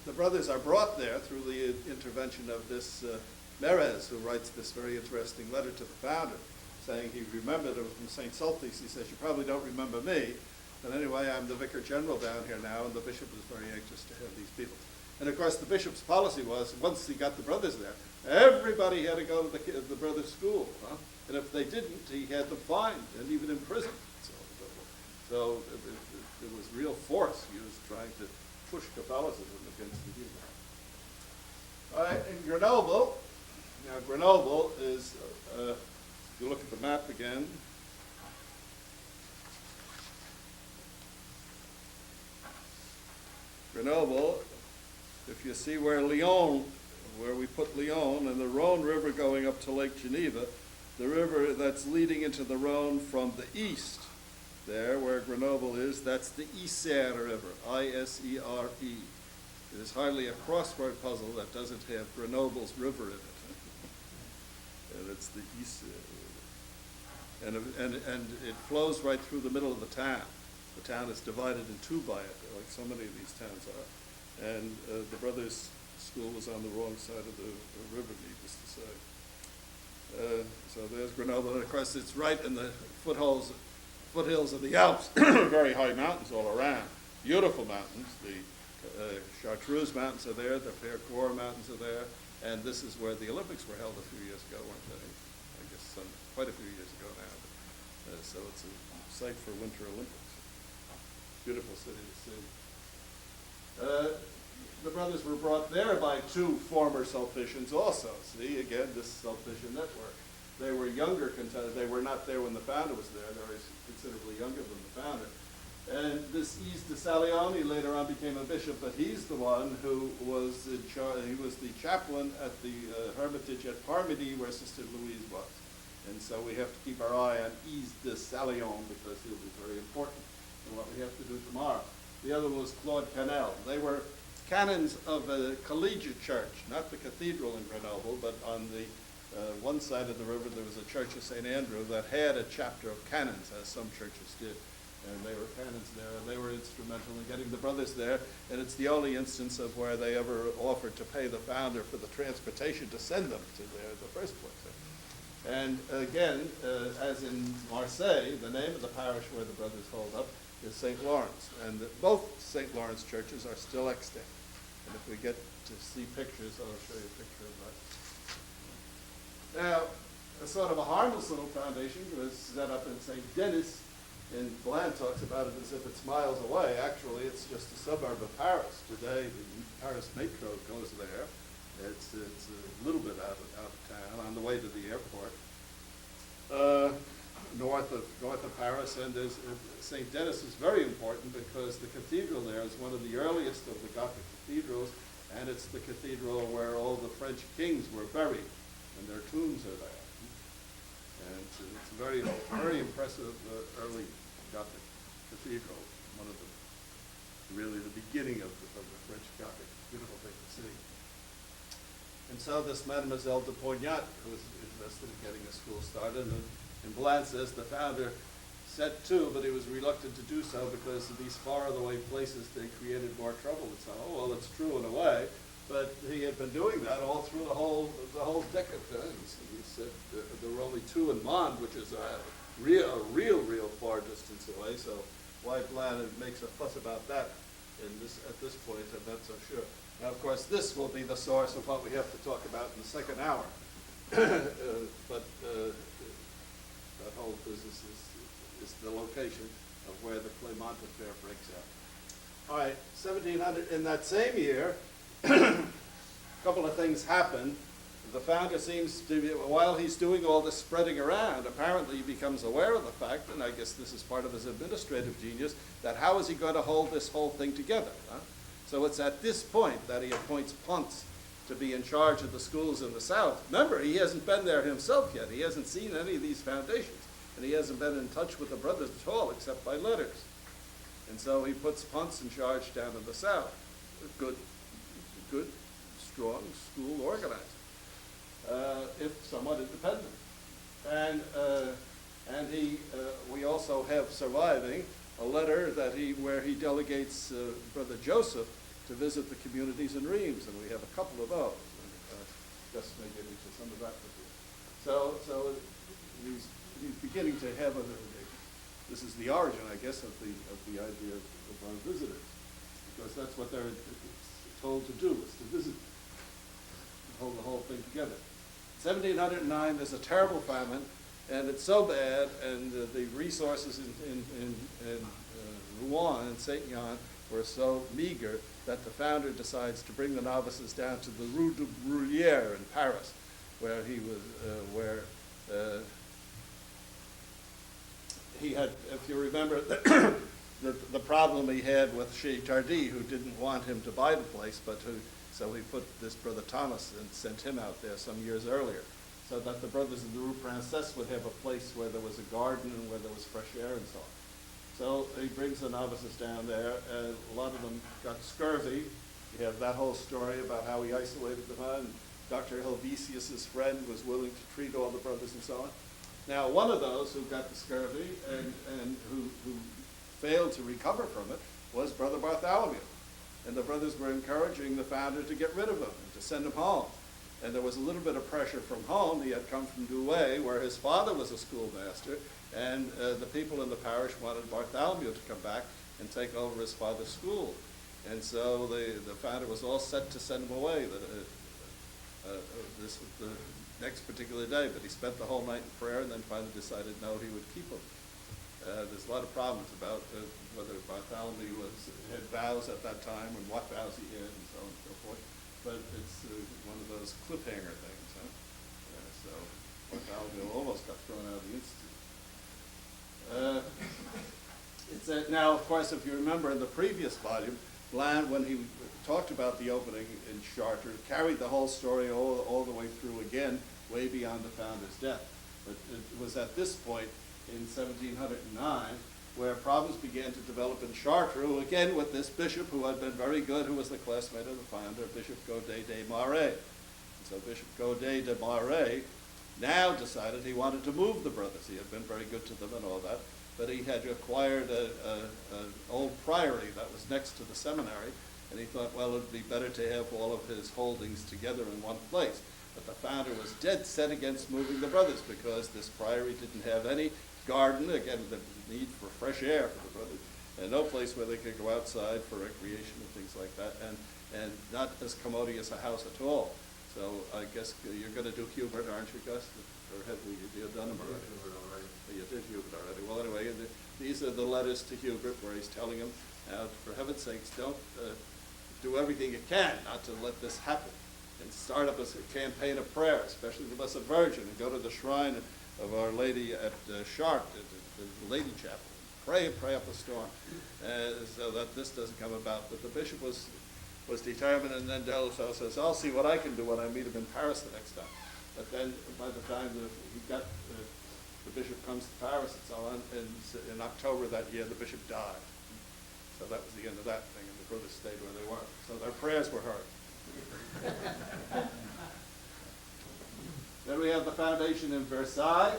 the brothers are brought there through the intervention of this Merez, who writes this very interesting letter to the founder, saying he remembered him from St. Sulpice. He says, you probably don't remember me, but anyway, I'm the Vicar General down here now, and the bishop is very anxious to have these people. And of course, the bishop's policy was, once he got the brothers there, everybody had to go to the brothers' school. And if they didn't, he had them fined and even imprisoned. So it was real force used trying to push Catholicism against the Jews. All right, in Grenoble, now Grenoble is, if you look at the map again, Grenoble, if you see where Lyon, where we put Lyon, and the Rhone River going up to Lake Geneva, the river that's leading into the Rhone from the east, there where Grenoble is, that's the Isère River, I-S-E-R-E. There's hardly a crossword puzzle that doesn't have Grenoble's river in it. And it's the Isère River. And it flows right through the middle of the town. The town is divided in two by it, like so many of these towns are. And the brothers' school was on the wrong side of the river, needless to say. So there's Grenoble, and of course it's right in the foothills of the Alps, very high mountains all around. Beautiful mountains. The Chartreuse Mountains are there, the Périgord Mountains are there, and this is where the Olympics were held a few years ago, weren't they? I guess quite a few years ago now. So it's a site for Winter Olympics. Beautiful city to see. The brothers were brought there by two former Sulpicians also. See, again, this Sulpician network. They were younger contenders. They were not there when the founder was there. They were considerably younger than the founder. And this Yves de Sallian, he later on became a bishop, but he's the one who was in charge. He was the chaplain at the hermitage at Parmedy where Sister Louise was. And so we have to keep our eye on Yves de Sallian because he'll be very important in what we have to do tomorrow. The other was Claude Canel. They were canons of a collegiate church, not the cathedral in Grenoble, but on the one side of the river there was a church of St. Andrew that had a chapter of canons, as some churches did. And they were canons there, and they were instrumental in getting the brothers there. And it's the only instance of where they ever offered to pay the founder for the transportation to send them to there in the first place. And again, as in Marseille, the name of the parish where the brothers hold up is St. Lawrence. And both St. Lawrence churches are still extant. And if we get to see pictures, I'll show you a picture of that. Now, a sort of a harmless little foundation was set up in St. Denis, and Bland talks about it as if it's miles away. Actually, it's just a suburb of Paris. Today, the Paris metro goes there. It's a little bit out of town, on the way to the airport. North of Paris, and St. Denis is very important because the cathedral there is one of the earliest of the Gothic cathedrals, and it's the cathedral where all the French kings were buried, and their tombs are there. And it's a very, very impressive early Gothic cathedral, one of the, really the beginning of the French Gothic, beautiful thing to see. And so this Mademoiselle de Poignat, who was interested in getting a school started, and Bland says the founder said too, but he was reluctant to do so because of these far-away places, they created more trouble. And so, well, it's true in a way, but he had been doing that all through the whole decade. He said there were only two in Mende, which is a real far distance away, so why Bland makes a fuss about that? at this point, I'm not so sure. Now, of course, this will be the source of what we have to talk about in the second hour. But that whole business is the location of where the Claymont affair breaks out. All right, 1700, in that same year, a couple of things happen. The founder seems to be, while he's doing all this spreading around, apparently he becomes aware of the fact, and I guess this is part of his administrative genius, that how is he going to hold this whole thing together? Huh? So it's at this point that he appoints Ponce to be in charge of the schools in the South. Remember, he hasn't been there himself yet. He hasn't seen any of these foundations, and he hasn't been in touch with the brothers at all, except by letters. And so he puts Ponce in charge down in the South. Good, strong school organizer. If somewhat independent. And we also have surviving a letter that where he delegates Brother Joseph to visit the communities in Reims, and we have a couple of those. And, Gus may get into some of that with you. So he's beginning to have this is the origin, I guess, of the idea of our visitors, because that's what they're told to do, is to visit, hold the whole thing together. 1709, there's a terrible famine, and it's so bad, and the resources in Rouen and Saint-Yan were so meager that the founder decides to bring the novices down to the Rue de Bruyère in Paris, where he was, he had, if you remember, the problem he had with Chez Tardy, who didn't want him to buy the place, but so he put this Brother Thomas and sent him out there some years earlier, so that the brothers in the Rue Princesse would have a place where there was a garden and where there was fresh air and so on. So he brings the novices down there, and a lot of them got scurvy. You have that whole story about how he isolated them, and Dr. Helvetius's friend was willing to treat all the brothers and so on. Now, one of those who got the scurvy and who failed to recover from it was Brother Bartholomew. And the brothers were encouraging the founder to get rid of him and to send him home. And there was a little bit of pressure from home. He had come from Douai, where his father was a schoolmaster, and the people in the parish wanted Bartholomew to come back and take over his father's school. And so the founder was all set to send him away the next particular day, but he spent the whole night in prayer and then finally decided no, he would keep him. There's a lot of problems about whether Bartholomew had vows at that time and what vows he had and so on and so forth, but it's one of those cliffhanger things. Huh? So Bartholomew almost got thrown out of the institute. Now, of course, if you remember in the previous volume, Bland, when he talked about the opening in Chartres, carried the whole story all the way through again, way beyond the founder's death. But it was at this point in 1709 where problems began to develop in Chartres, again with this bishop who had been very good, who was the classmate of the founder, Bishop Godet de Marais. And so Bishop Godet de Marais now decided he wanted to move the brothers. He had been very good to them and all that, but he had acquired an old priory that was next to the seminary, and he thought, well, it would be better to have all of his holdings together in one place. But the founder was dead set against moving the brothers because this priory didn't have any garden, again, the need for fresh air for the brothers, and no place where they could go outside for recreation and things like that, and not as commodious a house at all. So I guess you're going to do Hubert, aren't you, Gus? Or have you done them already? You did Hubert already. Well, anyway, these are the letters to Hubert where he's telling him, for heaven's sakes, don't do everything you can not to let this happen. And start up a campaign of prayer, especially the Blessed Virgin, and go to the shrine of Our Lady at Chartres, the Lady Chapel. Pray up a storm, so that this doesn't come about. But the bishop was determined, and then Delisle says, I'll see what I can do when I meet him in Paris the next time. But then by the time the bishop comes to Paris and so on, in October that year, the bishop died. So that was the end of that thing, and the brothers stayed where they were. So their prayers were heard. Then we have the foundation in Versailles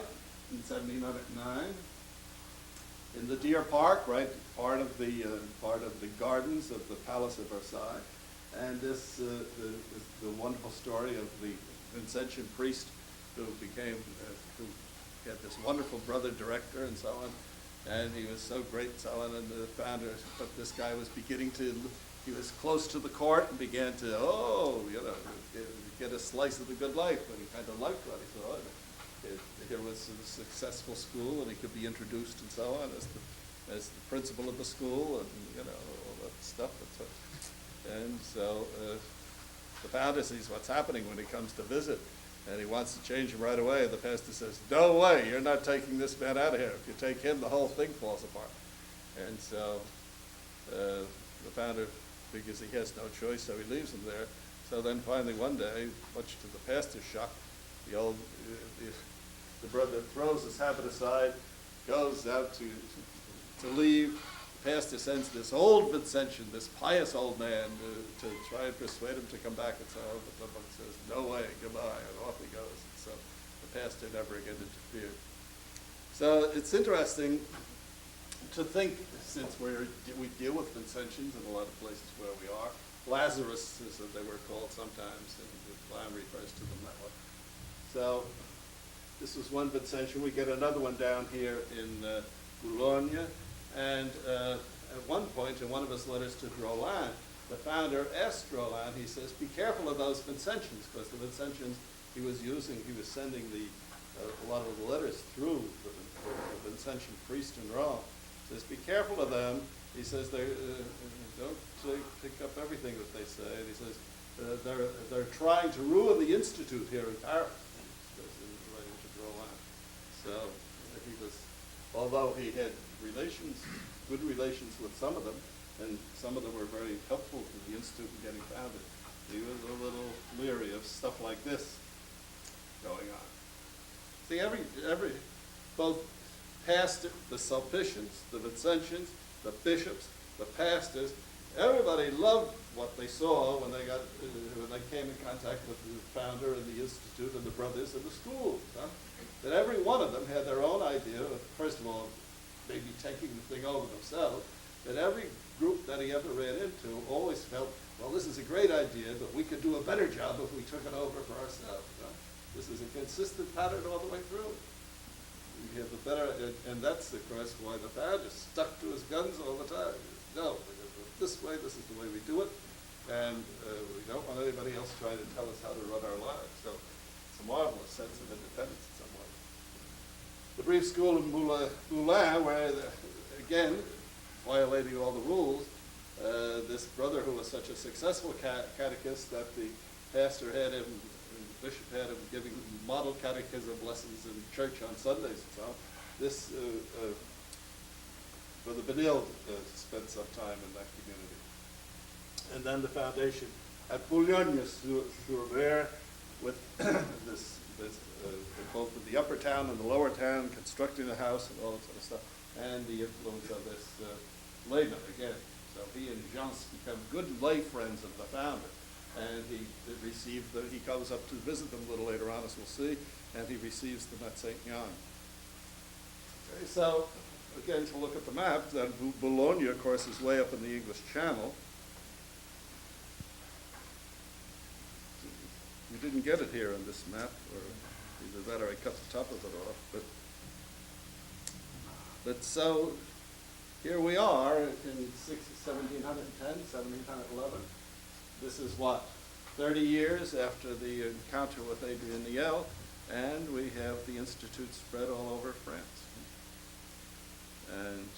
in 1709. In the Deer Park, right, part of the gardens of the Palace of Versailles, and this is the wonderful story of the Vincentian priest who had this wonderful brother director and so on, and he was so great selling, and the founder, but this guy was beginning to, he was close to the court and began to, get a slice of the good life, and he kind of liked what he saw. Here was a successful school, and he could be introduced and so on as the principal of the school, and all that stuff. And so the founder sees what's happening when he comes to visit, and he wants to change him right away. The pastor says, "No way, you're not taking this man out of here. If you take him, the whole thing falls apart." And so the founder figures he has no choice, so he leaves him there. So then finally one day, much to the pastor's shock, the brother throws his habit aside, goes out to leave. The pastor sends this old Vincentian, this pious old man, to try and persuade him to come back, and so the monk says, "No way, goodbye," and off he goes. And so the pastor never again interfered. So it's interesting to think, since we deal with Vincentians in a lot of places where we are, Lazarus is what they were called sometimes, and Lamb refers to them that way. So this was one Vincentian. We get another one down here in Boulogne, and at one point in one of his letters to Roland, the founder asked Roland, he says, "Be careful of those Vincentians," because the Vincentians he was sending a lot of the letters through the Vincentian priest in Rome. He says, "Be careful of them." He says, "They don't pick up everything that they say." And he says, they're trying to ruin the institute here in Paris." Writing to Roland. So he was, although he had good relations with some of them, and some of them were very helpful to the institute in getting founded, he was a little leery of stuff like this going on. See, both pastor, the Sulpicians, the Vincentians, the bishops, the pastors, everybody loved what they saw when they came in contact with the founder and the institute and the brothers and the schools. That every one of them had their own idea of, first of all, maybe taking the thing over themselves. That every group that he ever ran into always felt, well, this is a great idea, but we could do a better job if we took it over for ourselves. This is a consistent pattern all the way through. We have the better, and that's, of course, why the founder stuck to his guns all the time. No, we're going to do it this way, this is the way we do it, and we don't want anybody else trying to tell us how to run our lives. So it's a marvelous sense of independence in some way. The brief school in Moulin, where, again, violating all the rules, this brother who was such a successful catechist that the pastor had him, the bishop had him giving model catechism lessons in church on Sundays and so on. This Brother Benil spent some time in that community. And then the foundation at Boulogne-sur-Mer with both with the upper town and the lower town, constructing the house and all that sort of stuff, and the influence of this layman again. So he and Jean's become good lay friends of the founder. And he comes up to visit them a little later on, as we'll see, and he receives them at St. Jan. Okay, so, again, to look at the map, then Boulogne, of course, is way up in the English Channel. We didn't get it here on this map, or either that or I cut the top of it off. But so, here we are in 1710, 1711. This is what, 30 years after the encounter with Adrien Niel, and we have the Institute spread all over France. And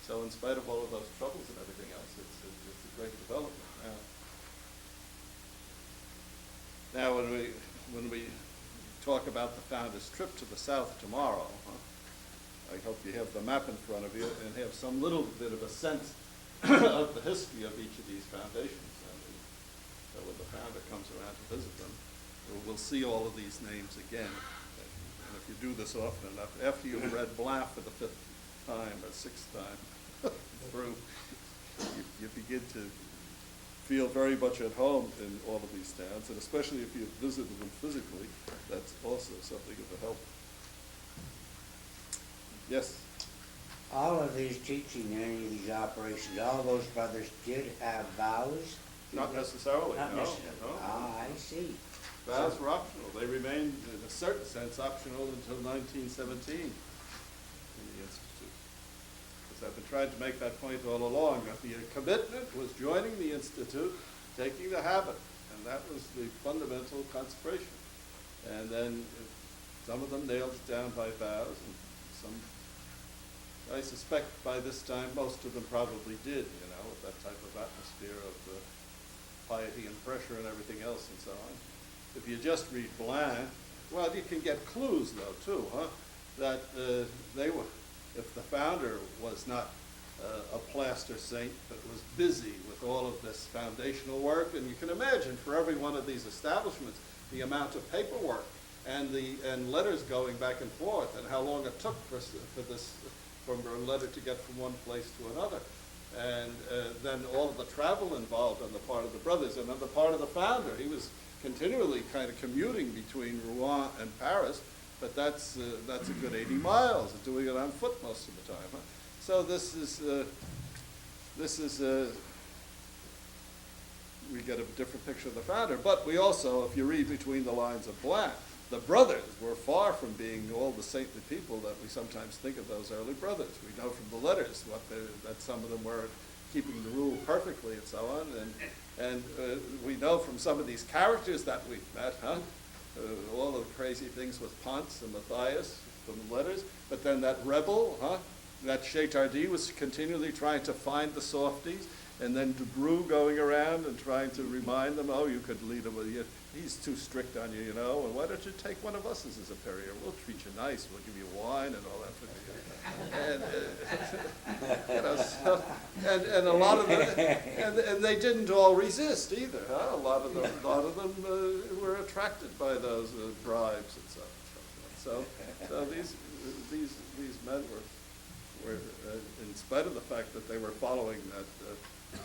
so in spite of all of those troubles and everything else, it's a great development now. Now when we talk about the founder's trip to the south tomorrow, I hope you have the map in front of you and have some little bit of a sense of the history of each of these foundations. So when the founder comes around to visit them, we'll see all of these names again. And if you do this often enough, after you've read Blanc for the 5th time or 6th time through, you begin to feel very much at home in all of these towns, and especially if you've visited them physically, that's also something of a help. Yes? All of these teaching, any of these operations, all those brothers did have vows? Not necessarily, Not no. necessarily. No. Ah, I see. Vows were optional. They remained, in a certain sense, optional until 1917 in the institute. I've been trying to make that point all along, that the commitment was joining the Institute, taking the habit, and that was the fundamental consecration. And then some of them nailed it down by vows, and some, I suspect by this time, most of them probably did, you know, with that type of atmosphere of piety and pressure and everything else and so on. If you just read Blanc, well, you can get clues though too, huh? That they were, if the founder was not a plaster saint, but was busy with all of this foundational work, and you can imagine for every one of these establishments, the amount of paperwork and letters going back and forth, and how long it took for a letter to get from one place to another. And then all of the travel involved on the part of the brothers, and on the part of the founder. He was continually kind of commuting between Rouen and Paris, but that's a good 80 miles, doing it on foot most of the time. Huh? So this is we get a different picture of the founder. But we also, if you read between the lines of Blanc, the brothers were far from being all the saintly people that we sometimes think of those early brothers. We know from the letters that some of them were keeping the rule perfectly and so on. And we know from some of these characters that we've met, huh? All the crazy things with Ponce and Matthias from the letters. But then that rebel, huh? That Chétardy was continually trying to find the softies. And then Dubroux going around and trying to remind them, oh, you could lead him, he's too strict on you, you know, and why don't you take one of us as a superior? We'll treat you nice, we'll give you wine and all that. And, you know, so, and a lot of them, and they didn't all resist either, huh? A lot of them were attracted by those bribes and so on. So these men were in spite of the fact that they were following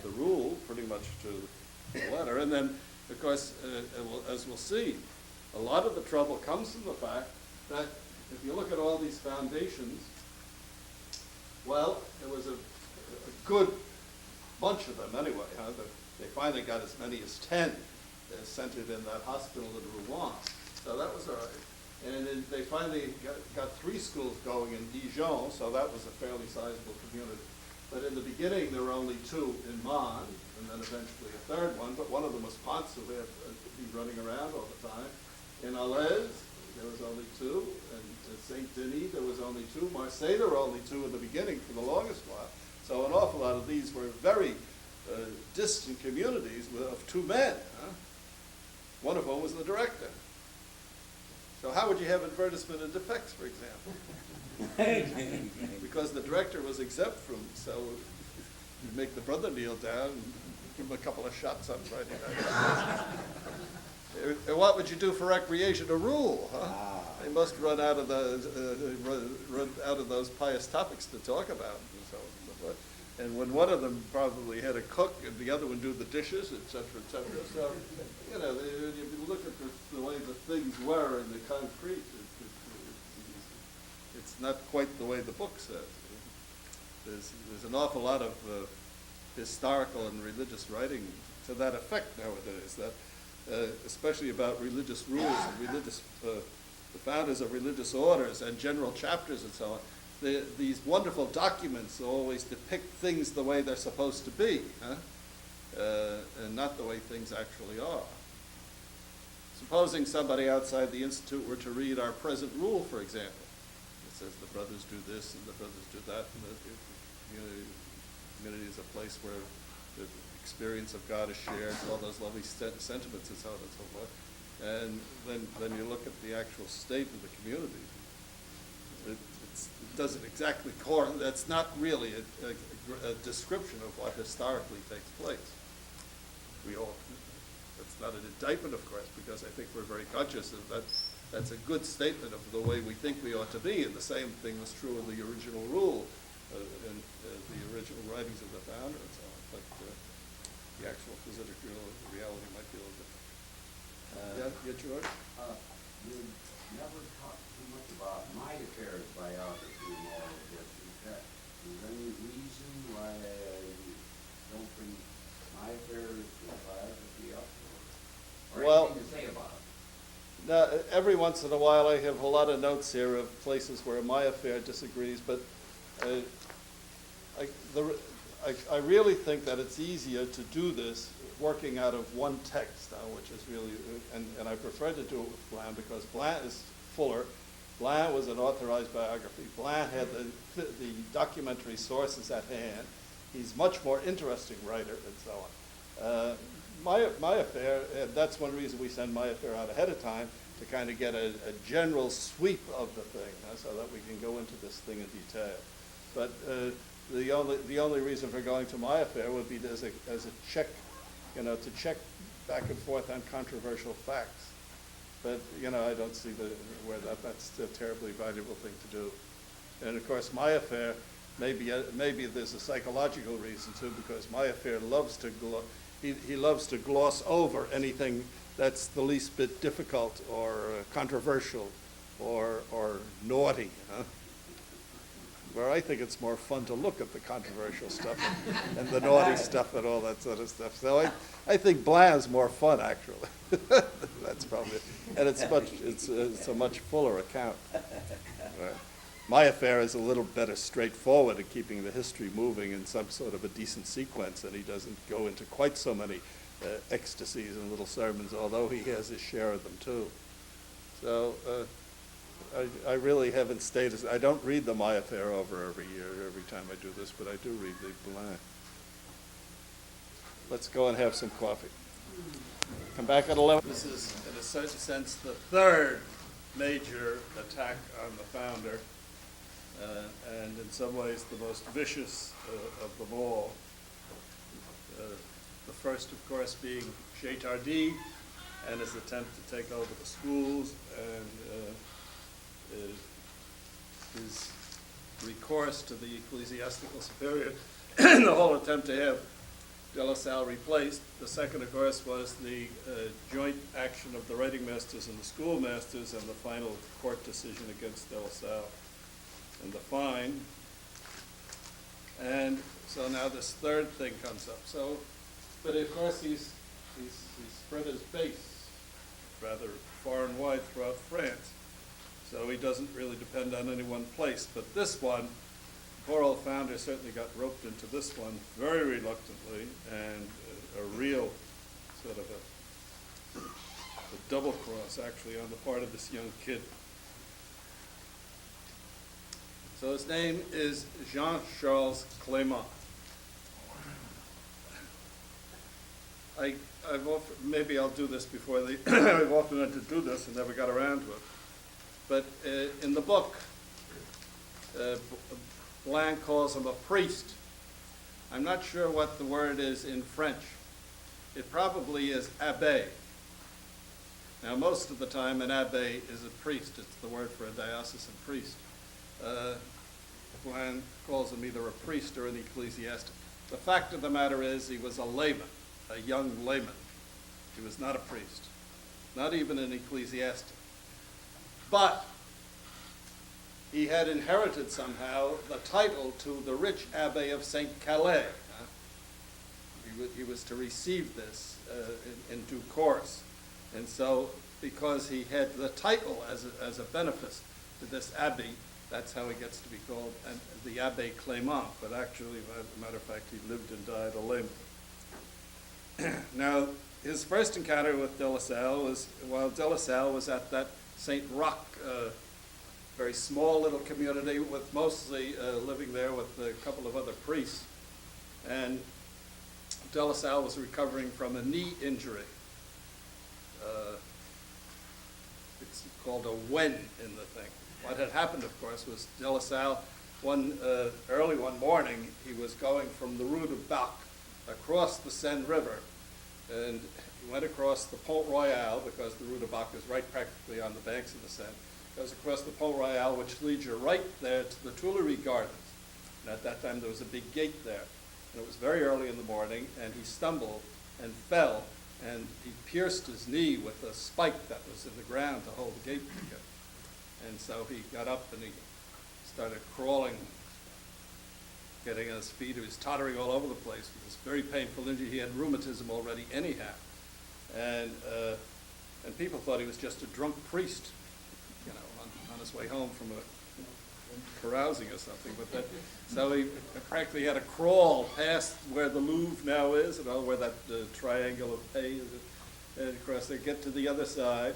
the rule pretty much to the letter. And then, of course, as we'll see, a lot of the trouble comes from the fact that if you look at all these foundations, well, there was a good bunch of them anyway. Huh? They finally got as many as 10 centered in that hospital in Rouen. So that was all right. And then they finally got 3 schools going in Dijon, so that was a fairly sizable community. But in the beginning, there were only 2 in Mans, and then eventually a 3rd one, but one of them was Ponce, who had to be running around all the time. In Loes, there was only 2, and in Saint-Denis, there was only 2. Marseille, there were only 2 in the beginning for the longest while. So an awful lot of these were very distant communities of 2 men. Huh? One of whom was the director. So how would you have advertisement and defects, for example? Because the director was exempt from, so you'd make the brother kneel down and give him a couple of shots on Friday night. And what would you do for recreation? A rule, huh? They must run out of those pious topics to talk about and so on and so forth. And when one of them probably had a cook and the other one do the dishes, et cetera, et cetera. So, you know, if you look at the way the things were in the concrete, it's not quite the way the book says. There's an awful lot of historical and religious writing to that effect nowadays, that especially about religious rules and religious, the founders of religious orders and general chapters and so on. These wonderful documents always depict things the way they're supposed to be, huh? And not the way things actually are. Supposing somebody outside the Institute were to read our present rule, for example. It says the brothers do this and the brothers do that, and the community is a place where the experience of God is shared, all those lovely sentiments and so on and so forth. And then you look at the actual state of the community. It doesn't exactly correlate. That's not really a description of what historically takes place. That's not an indictment, of course, because I think we're very conscious of that. That's a good statement of the way we think we ought to be, and the same thing was true of the original rule and the original writings of the founder and so on. But the actual physical reality might be a little different. Yeah, George? You never talked too much about my affairs biography and all of this. Is there any reason why you don't bring my affairs biography up? Or anything to say about it? Now, every once in a while I have a lot of notes here of places where my affair disagrees, but I really think that it's easier to do this working out of one text, which is really, and I prefer to do it with Bland because Bland is fuller. Bland was an authorized biography. Bland had the documentary sources at hand. He's much more interesting writer and so on. My affair, and that's one reason we send my affair out ahead of time, to kind of get a general sweep of the thing, so that we can go into this thing in detail. But the only reason for going to my affair would be as a check, to check back and forth on controversial facts. But I don't see where that's a terribly valuable thing to do. And of course, my affair, maybe there's a psychological reason too, because my affair loves to he loves to gloss over anything that's the least bit difficult or controversial or naughty. Where I think it's more fun to look at the controversial stuff and the naughty stuff and all that sort of stuff. So I think Bland's more fun, actually. That's probably it. And it's a much fuller account. Right. My affair is a little better straightforward in keeping the history moving in some sort of a decent sequence, and he doesn't go into quite so many ecstasies and little sermons, although he has his share of them too. So I really haven't stayed. I don't read the My Affair over every year, every time I do this, but I do read the Bland. Let's go and have some coffee. Come back at 11. This is, in a certain sense, the third major attack on the founder, and in some ways the most vicious of them all. The first, of course, being Chez Tardy and his attempt to take over the schools, and his recourse to the ecclesiastical superior and the whole attempt to have De La Salle replaced. The second, of course, was the joint action of the writing masters and the schoolmasters, and the final court decision against De La Salle and the fine. And so now this third thing comes up. So, but of course he's spread his base rather far and wide throughout France. So he doesn't really depend on any one place. But this one, poor old founder certainly got roped into this one very reluctantly, and a real sort of a double cross actually on the part of this young kid. So his name is Jean-Charles Clément. I've often, maybe I'll do this before the, I've often meant to do this and never got around to it. But in the book, Bland calls him a priest. I'm not sure what the word is in French. It probably is abbé. Now, most of the time, an abbé is a priest. It's the word for a diocesan priest. Bland calls him either a priest or an ecclesiastic. The fact of the matter is he was a layman, a young layman. He was not a priest, not even an ecclesiastic. But he had inherited somehow the title to the rich abbé of St. Calais. He was to receive this in due course. And so, because he had the title as a benefice to this abbey, that's how he gets to be called the Abbé Clément. But actually, as a matter of fact, he lived and died a layman. Now, his first encounter with De La Salle was while De La Salle was at that St. Roch, very small little community with mostly living there with a couple of other priests. And De La Salle was recovering from a knee injury. It's called a wen in the thing. What had happened, of course, was De La Salle, early one morning, he was going from the Rue de Bac across the Seine River, and he went across the Pont Royal, because the Rue de Bac is right practically on the banks of the Seine. Goes across the Pont Royal, which leads you right there to the Tuileries Gardens. And at that time, there was a big gate there. And it was very early in the morning, and he stumbled and fell, and he pierced his knee with a spike that was in the ground to hold the gate together. And so he got up and he started crawling, getting on his feet. He was tottering all over the place with this very painful injury. He had rheumatism already anyhow. And people thought he was just a drunk priest, on his way home from carousing or something, but that, so he practically had to crawl past where the Louvre now is, and all where that triangle of pay is, and across there, get to the other side,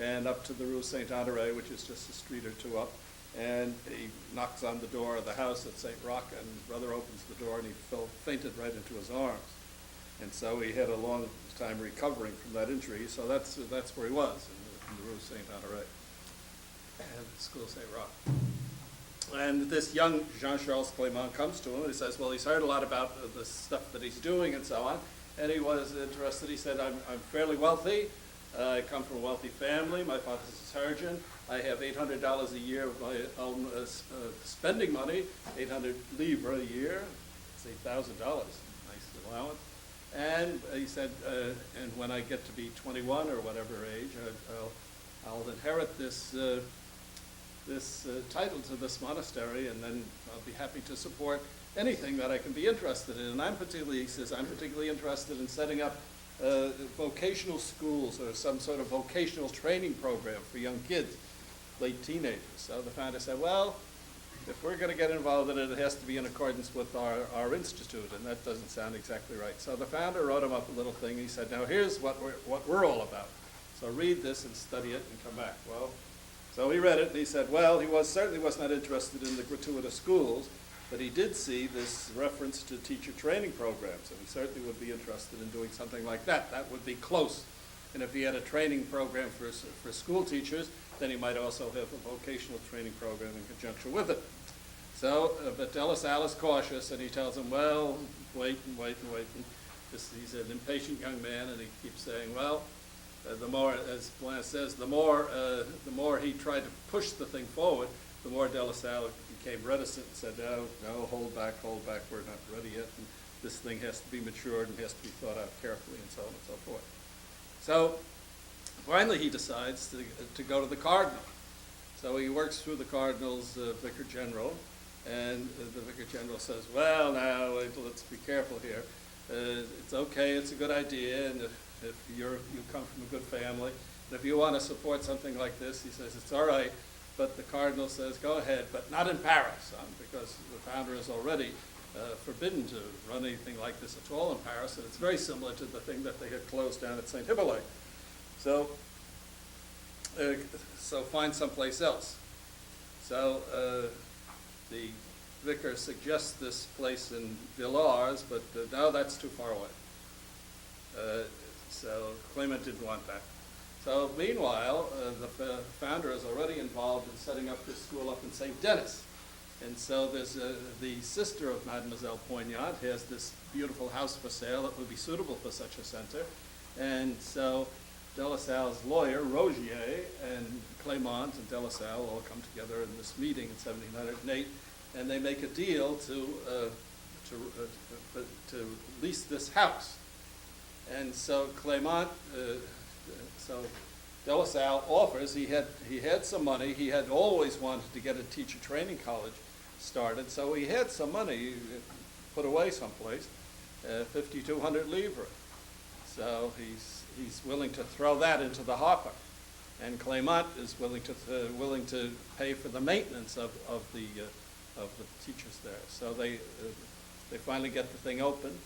and up to the Rue Saint-Honoré, which is just a street or two up, and he knocks on the door of the house at St. Roch, and brother opens the door, and he fainted right into his arms. And so he had a long time recovering from that injury, so that's where he was, in the Rue Saint-Honoré, and the School St. Roch. And this young Jean-Charles Clément comes to him, and he says, well, he's heard a lot about the stuff that he's doing and so on, and he was interested. He said, I'm fairly wealthy. I come from a wealthy family. My father's a surgeon. I have $800 a year of my own spending money, 800 livres a year. It's $8,000, nice allowance. And he said, and when I get to be 21 or whatever age, I'll inherit this title to this monastery, and then I'll be happy to support anything that I can be interested in. And he says, I'm particularly interested in setting up vocational schools or some sort of vocational training program for young kids, late teenagers. So the founder said, well, if we're going to get involved in it, it has to be in accordance with our institute, and that doesn't sound exactly right. So the founder wrote him up a little thing. He said, now here's what we're all about. So read this and study it and come back. Well, so he read it, and he said, well, he certainly was not interested in the gratuitous schools, but he did see this reference to teacher training programs, and he certainly would be interested in doing something like that. That would be close. And if he had a training program for school teachers, then he might also have a vocational training program in conjunction with it. So, but De La Salle is cautious, and he tells him, well, wait and wait and wait. And he's an impatient young man, and he keeps saying, well, the more, as Blanc says, the more he tried to push the thing forward, the more De La Salle became reticent and said, no, hold back, we're not ready yet, and this thing has to be matured and has to be thought out carefully, and so on and so forth. So finally he decides to go to the cardinal. So he works through the cardinal's vicar general, and the vicar general says, well, now, let's be careful here. It's okay, it's a good idea, and if you come from a good family, and if you want to support something like this, he says, it's all right. But the cardinal says, go ahead, but not in Paris, because the founder is already forbidden to run anything like this at all in Paris, and it's very similar to the thing that they had closed down at St. Hippolyte. So find someplace else. So the vicar suggests this place in Villars, but no, that's too far away. So Clement didn't want that. So meanwhile, the founder is already involved in setting up this school up in St. Denis. And so there's the sister of Mademoiselle Poignant has this beautiful house for sale that would be suitable for such a center. And so De La Salle's lawyer, Rogier, and Clement and De La Salle all come together in this meeting in 1708, and they make a deal to lease this house. And so Clement, so De La Salle offers, he had some money, he had always wanted to get a teacher training college started, so he had some money put away someplace, 5,200 livres. So he's willing to throw that into the hopper, and Clement is willing to pay for the maintenance of the teachers there. So they finally get the thing open,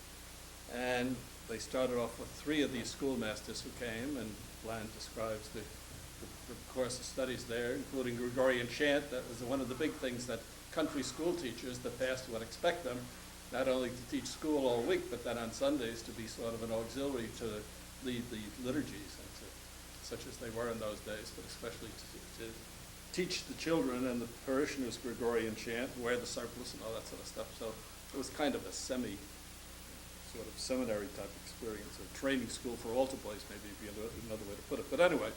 and they started off with 3 of these schoolmasters who came, and Bland describes the course of studies there, including Gregorian chant. That was one of the big things that country school teachers, the pastor would expect them, not only to teach school all week, but then on Sundays to be sort of an auxiliary to lead the liturgies, and such as they were in those days, but especially to teach the children and the parishioners Gregorian chant, wear the surplice and all that sort of stuff. So it was kind of a sort of seminary type experience, or training school for altar boys, maybe be another way to put it. But anyway,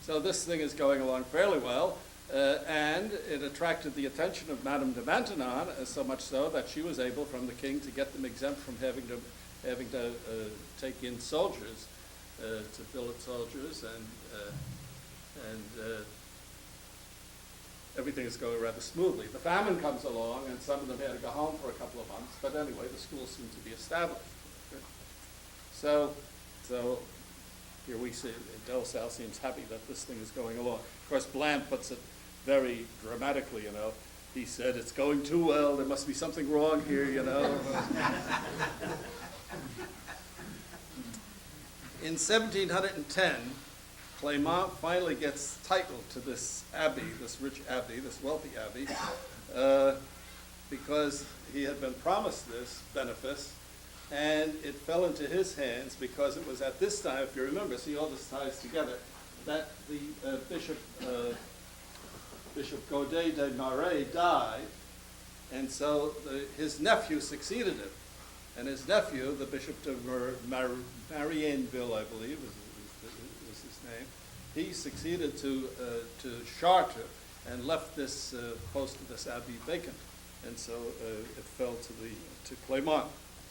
so this thing is going along fairly well, and it attracted the attention of Madame de Maintenon, so much so that she was able, from the king, to get them exempt from having to take in soldiers, to billet soldiers, and everything is going rather smoothly. The famine comes along, and some of them had to go home for a couple of months, but anyway, the school seemed to be established. So here we see De La Salle seems happy that this thing is going along. Of course, Bland puts it very dramatically, he said, "It's going too well, there must be something wrong here, you know." In 1710, Clement finally gets title to this abbey, this rich abbey, this wealthy abbey, because he had been promised this benefice, and it fell into his hands because it was at this time, if you remember, see all this ties together, that the Bishop Godet de Marais died, and so his nephew succeeded him. And his nephew, the Bishop of Marienville, I believe, was his name, he succeeded to Chartres and left this post of this abbey vacant. And so it fell to Clement.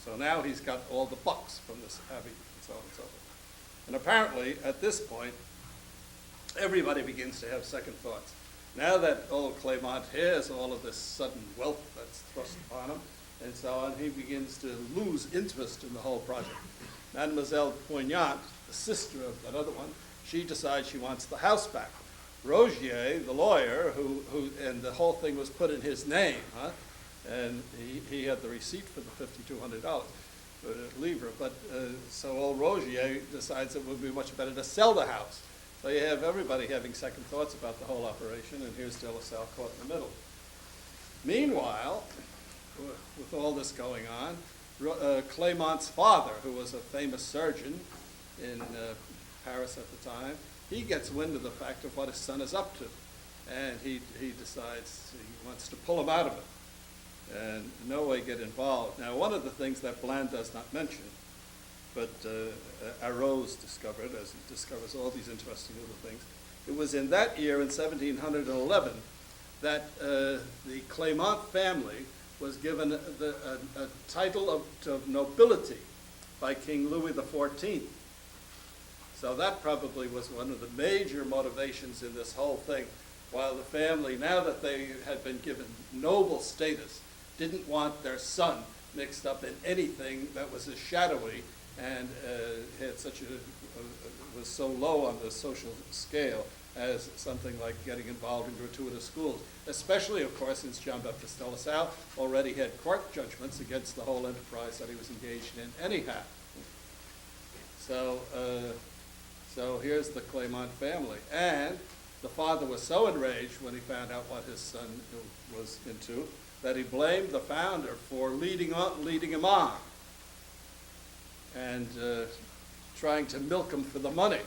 So now he's got all the bucks from this abbey and so on and so forth. And apparently, at this point, everybody begins to have second thoughts. Now that old Clement has all of this sudden wealth that's thrust upon him, and so on, he begins to lose interest in the whole project. Mademoiselle Poignant, the sister of that other one, she decides she wants the house back. Rogier, the lawyer, who and the whole thing was put in his name, huh? And he had the receipt for the $5,200 livre. But so old Rogier decides it would be much better to sell the house. So you have everybody having second thoughts about the whole operation, and here's De La Salle caught in the middle. Meanwhile, with all this going on, Clement's father, who was a famous surgeon in Paris at the time, he gets wind of the fact of what his son is up to, and he decides he wants to pull him out of it, and in no way get involved. Now, one of the things that Bland does not mention, but Arose discovered, as he discovers all these interesting little things, it was in that year, in 1711, that the Clement family was given a title of nobility by King Louis XIV. So that probably was one of the major motivations in this whole thing, while the family, now that they had been given noble status, didn't want their son mixed up in anything that was as shadowy and had was so low on the social scale as something like getting involved in gratuitous schools, especially, of course, since Jean-Baptiste de La Salle already had court judgments against the whole enterprise that he was engaged in anyhow. So here's the Clement family. And the father was so enraged when he found out what his son was into that he blamed the founder for leading him on and trying to milk him for the money.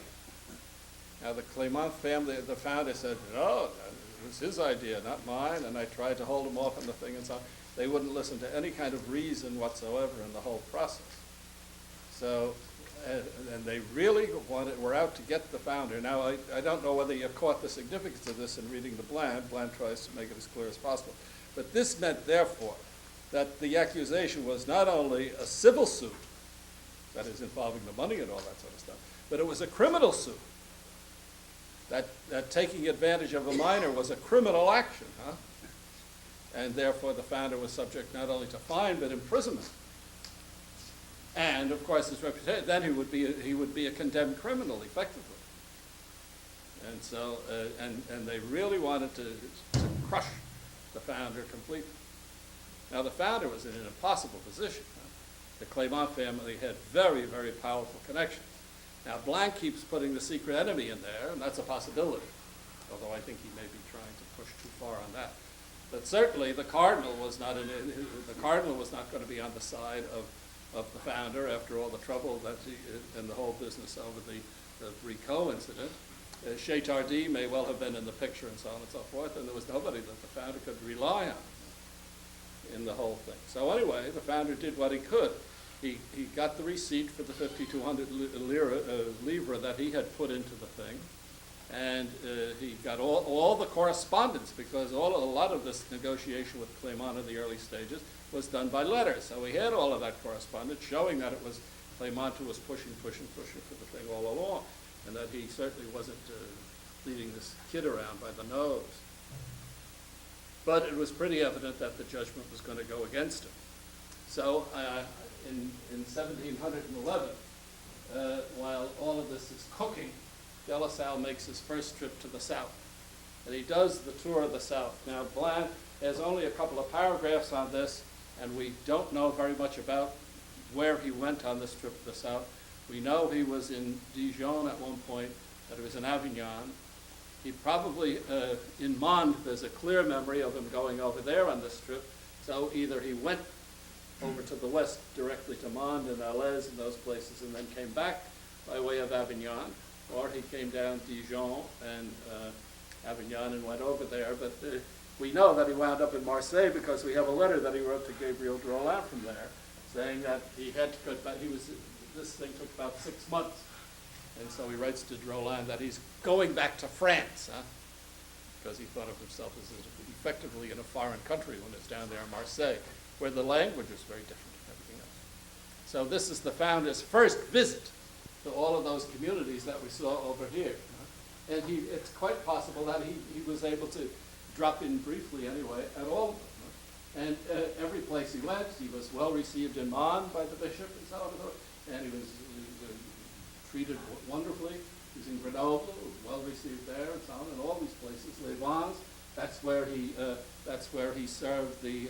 Now, the Clement family, the founder said, no, it was his idea, not mine, and I tried to hold him off on the thing and so on. They wouldn't listen to any kind of reason whatsoever in the whole process. So, and they really were out to get the founder. Now, I don't know whether you caught the significance of this in reading the Bland. Bland tries to make it as clear as possible. But this meant, therefore, that the accusation was not only a civil suit, that is involving the money and all that sort of stuff, but it was a criminal suit. That taking advantage of a minor was a criminal action, huh? And therefore the founder was subject not only to fine but imprisonment. And of course his reputation, then he would be a condemned criminal effectively. And so and they really wanted to crush the founder completely. Now the founder was in an impossible position. Huh? The Clement family had very, very powerful connections. Now, Blanc keeps putting the secret enemy in there, and that's a possibility, although I think he may be trying to push too far on that. But certainly, the cardinal was not going to be on the side of the founder after all the trouble that and the whole business over the Bricot incident. Chétardy may well have been in the picture and so on and so forth, and there was nobody that the founder could rely on in the whole thing. So anyway, the founder did what he could. He got the receipt for the 5,200 livre that he had put into the thing, and he got all the correspondence, because a lot of this negotiation with Clement in the early stages was done by letters. So he had all of that correspondence showing that it was Clement who was pushing for the thing all along, and that he certainly wasn't leading this kid around by the nose. But it was pretty evident that the judgment was going to go against him. So in 1711, while all of this is cooking, De La Salle makes his first trip to the south. And he does the tour of the south. Now, has only a couple of paragraphs on this, and we don't know very much about where he went on this trip to the south. We know he was in Dijon at one point, that he was in Avignon. He probably, in Mende, there's a clear memory of him going over there on this trip. So either he went over to the west directly to Mende and Loes and those places and then came back by way of Avignon, or he came down Dijon and Avignon and went over there. But we know that he wound up in Marseille because we have a letter that he wrote to Gabriel de Rollin from there, saying that he had to go back. This thing took about 6 months. And so he writes to Rollin that he's going back to France, because he thought of himself as effectively in a foreign country when he's down there in Marseille, where the language is very different and everything else. So this is the founder's first visit to all of those communities that we saw over here. And it's quite possible that he was able to drop in briefly anyway at all of them. And every place he went, he was well received in Mende by the bishop and so on, and he was treated wonderfully. He was in Grenoble, well received there, and so on, and all these places. Les Vans, that's where he served the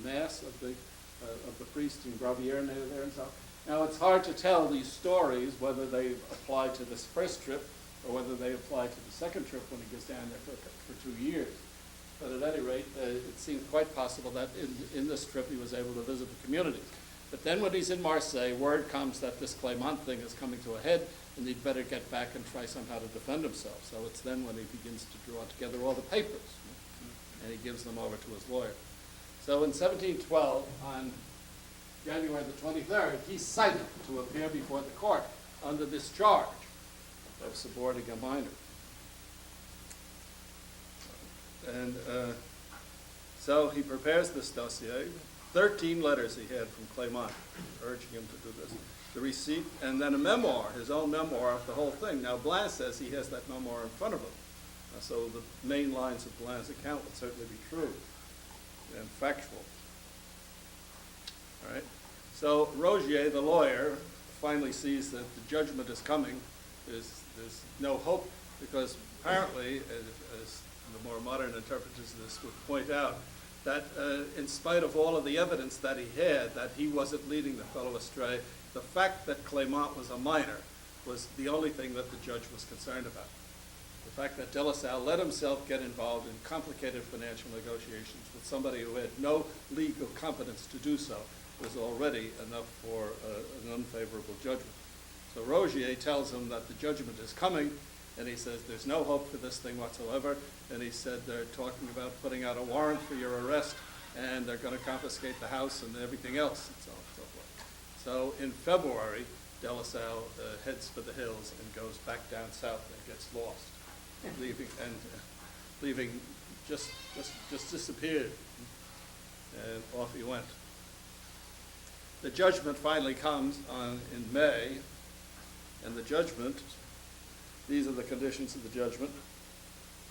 mass of the priest in Gravier there and so on. Now it's hard to tell these stories whether they apply to this first trip or whether they apply to the second trip when he goes down there for 2 years. But at any rate, it seems quite possible that in this trip he was able to visit the communities. But then when he's in Marseille, word comes that this Clément thing is coming to a head, and he'd better get back and try somehow to defend himself. So it's then when he begins to draw together all the papers, and he gives them over to his lawyer. So in 1712, on January the 23rd, he's cited to appear before the court under this charge of suborning a minor. And so he prepares this dossier. 13 letters he had from Clément urging him to do this. The receipt, and then a memoir, his own memoir of the whole thing. Now, Blanc says he has that memoir in front of him. So the main lines of Blanc's account would certainly be true and factual. All right. So Rogier, the lawyer, finally sees that the judgment is coming. There's no hope, because apparently, as the more modern interpreters of this would point out, that in spite of all of the evidence that he had, that he wasn't leading the fellow astray, the fact that Clément was a minor was the only thing that the judge was concerned about. The fact that De La Salle let himself get involved in complicated financial negotiations with somebody who had no legal competence to do so was already enough for an unfavorable judgment. So Rogier tells him that the judgment is coming, and he says there's no hope for this thing whatsoever. And he said they're talking about putting out a warrant for your arrest, and they're going to confiscate the house and everything else, and so on and so forth. So in February, De La Salle heads for the hills and goes back down south and gets lost, leaving just disappeared, and off he went. The judgment finally comes in May, and the judgment. These are the conditions of the judgment.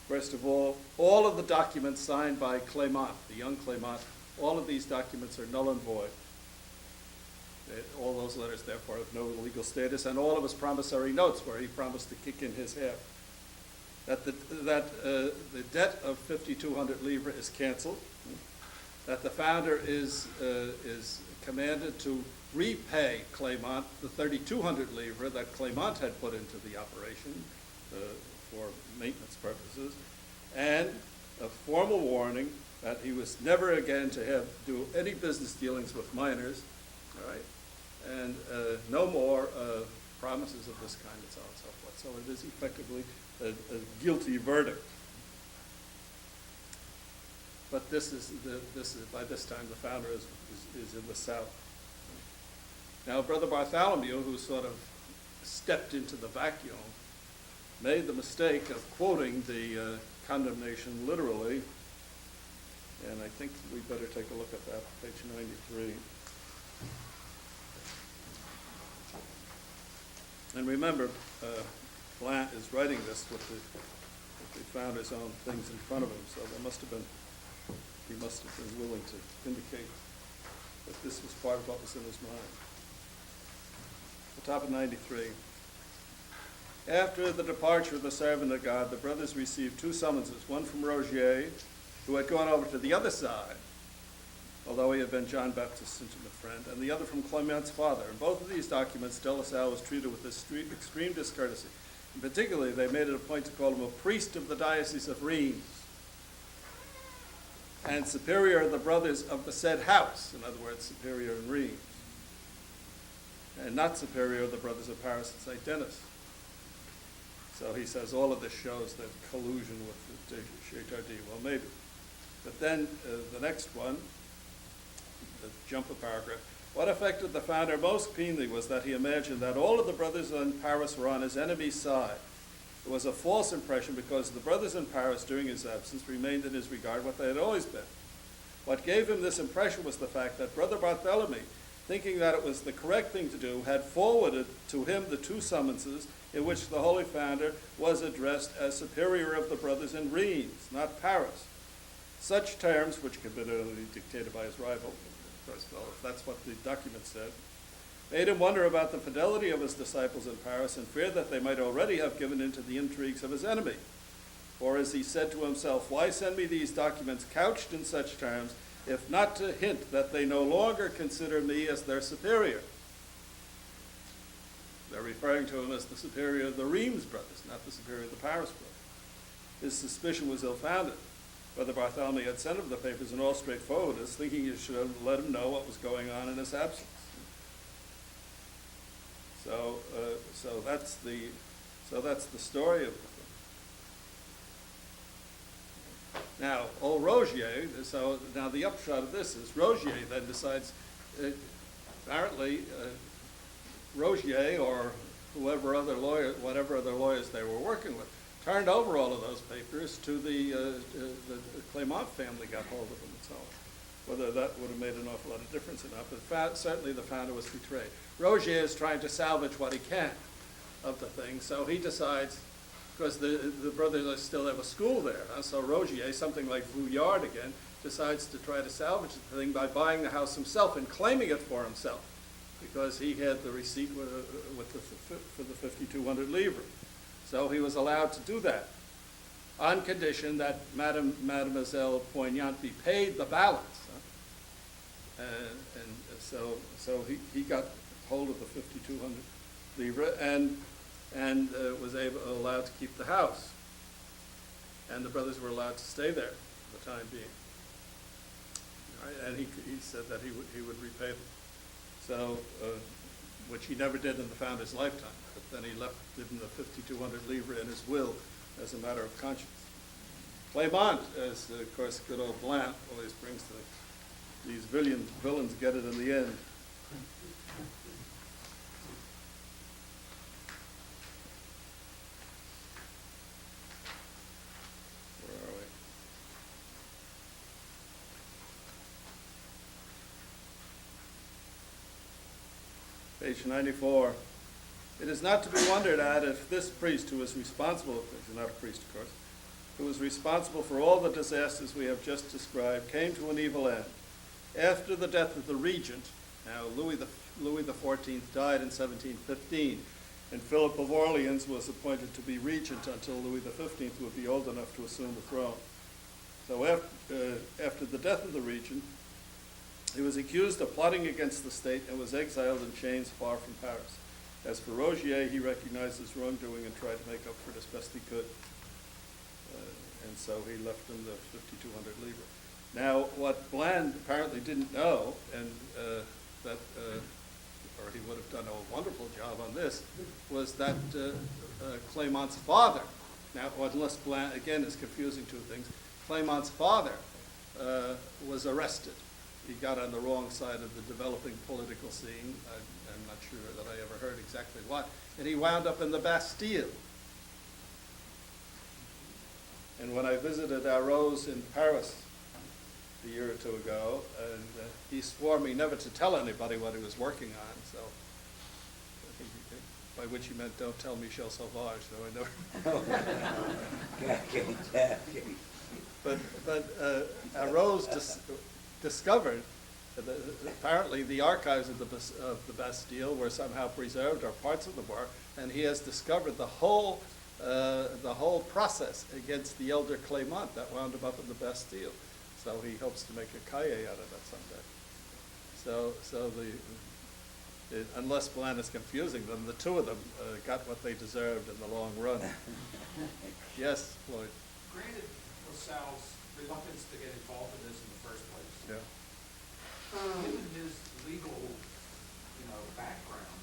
First of all of the documents signed by Clément, the young Clément, all of these documents are null and void. All those letters, therefore, have no legal status, and all of his promissory notes where he promised to kick in his half. That the debt of 5,200 livres is canceled. That the founder is commanded to repay Clément the 3,200 livres that Clément had put into the operation for maintenance purposes, and a formal warning that he was never again to do any business dealings with minors, all right, and no more promises of this kind, and so on and so forth. So it is effectively a guilty verdict. But this is by this time the founder is in the south. Now, Brother Bartholomew, who sort of stepped into the vacuum, made the mistake of quoting the condemnation literally, and I think we better take a look at that, page 93. And remember, Blanc is writing this with the founder's own things in front of him, so he must have been willing to indicate that this was part of what was in his mind. The top of 93. After the departure of the servant of God, the brothers received 2 summonses, one from Rogier who had gone over to the other side, although he had been John Baptist's intimate friend, and the other from Clement's father. In both of these documents, de La Salle was treated with extreme discourtesy. And particularly, they made it a point to call him a priest of the Diocese of Reims and superior of the brothers of the said house, in other words, superior in Reims, and not superior of the brothers of Paris and St. Denis. So he says all of this shows that collusion with the Chetardy. Well, maybe. But then the next one, jump a paragraph. What affected the founder most keenly was that he imagined that all of the brothers in Paris were on his enemy's side. It was a false impression because the brothers in Paris during his absence remained in his regard what they had always been. What gave him this impression was the fact that Brother Barthélemy, thinking that it was the correct thing to do, had forwarded to him the 2 summonses in which the Holy Founder was addressed as superior of the brothers in Reims, not Paris. Such terms, which could be only dictated by his rival, of course, well, if that's what the document said, made him wonder about the fidelity of his disciples in Paris and feared that they might already have given in to the intrigues of his enemy. For as he said to himself, why send me these documents couched in such terms, if not to hint that they no longer consider me as their superior? They're referring to him as the superior of the Reims brothers, not the superior of the Paris brothers. His suspicion was ill-founded. Brother Barthélemy had sent him the papers in all straightforwardness, thinking he should have let him know what was going on in his absence. So that's the story of the thing. Now, old Rogier. So now the upshot of this is Rogier then decides. Apparently, Rogier or whatever other lawyers they were working with turned over all of those papers to the Clément family, got hold of them and so on. Whether that would have made an awful lot of difference or not, but certainly the founder was betrayed. Rogier is trying to salvage what he can of the thing, so he decides, because the brothers still have a school there, so Rogier, something like Vouillard again, decides to try to salvage the thing by buying the house himself and claiming it for himself, because he had the receipt for the 5,200 livres. So he was allowed to do that, on condition that Mademoiselle Poignant be paid the balance. And so he got hold of the 5,200 livres and was allowed to keep the house. And the brothers were allowed to stay there for the time being. Right? And he said that he would repay them. So, which he never did in the founder's lifetime. But then he given them the 5,200 livres in his will as a matter of conscience. Clément, as of course good old Blanc always brings these villains get it in the end. Where are we? Page 94. It is not to be wondered at if this priest, who is responsible, he's not a priest of course, who was responsible for all the disasters we have just described, came to an evil end. After the death of the regent, now Louis XIV died in 1715, and Philip of Orleans was appointed to be regent until Louis XV would be old enough to assume the throne. So after the death of the regent, he was accused of plotting against the state and was exiled in chains far from Paris. As for Rogier, he recognized his wrongdoing and tried to make up for it as best he could. And so he left him the 5,200 livres. Now, what Bland apparently didn't know, and or he would have done a wonderful job on this, was that Clément's father, now unless Bland, again, is confusing two things, Clément's father was arrested. He got on the wrong side of the developing political scene. I'm not sure that I ever heard exactly what. And he wound up in the Bastille. And when I visited Loes in Paris a year or two ago, and he swore me never to tell anybody what he was working on, so I think by which he meant don't tell Michel Sauvage, so I never. But Loes discovered that apparently the archives of the Bastille were somehow preserved, or parts of them were, and he has discovered the whole the whole process against the elder Clement that wound him up in the Bastille. So he hopes to make a cahier out of that someday. So unless Bland is confusing them, the two of them got what they deserved in the long run. Yes, Floyd? Granted, LaSalle's reluctance to get involved in this in the first place. Yeah. Given his legal, background,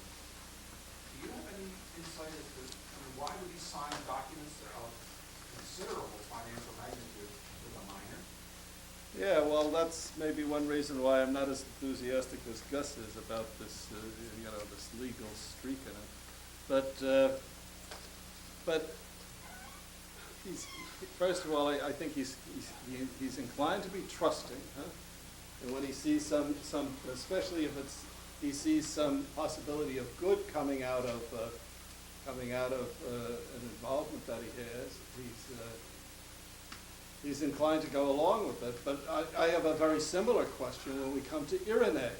do you have any insight as to, why would he sign documents of considerable financial magnitude with a minor? Yeah, well, that's maybe one reason why I'm not as enthusiastic as Gus is about this, this legal streak in it. But first of all, I think he's inclined to be trusting, huh? And when he sees some, especially if he sees some possibility of good coming out of an involvement that he has, he's inclined to go along with it. But I have a very similar question when we come to Irenae.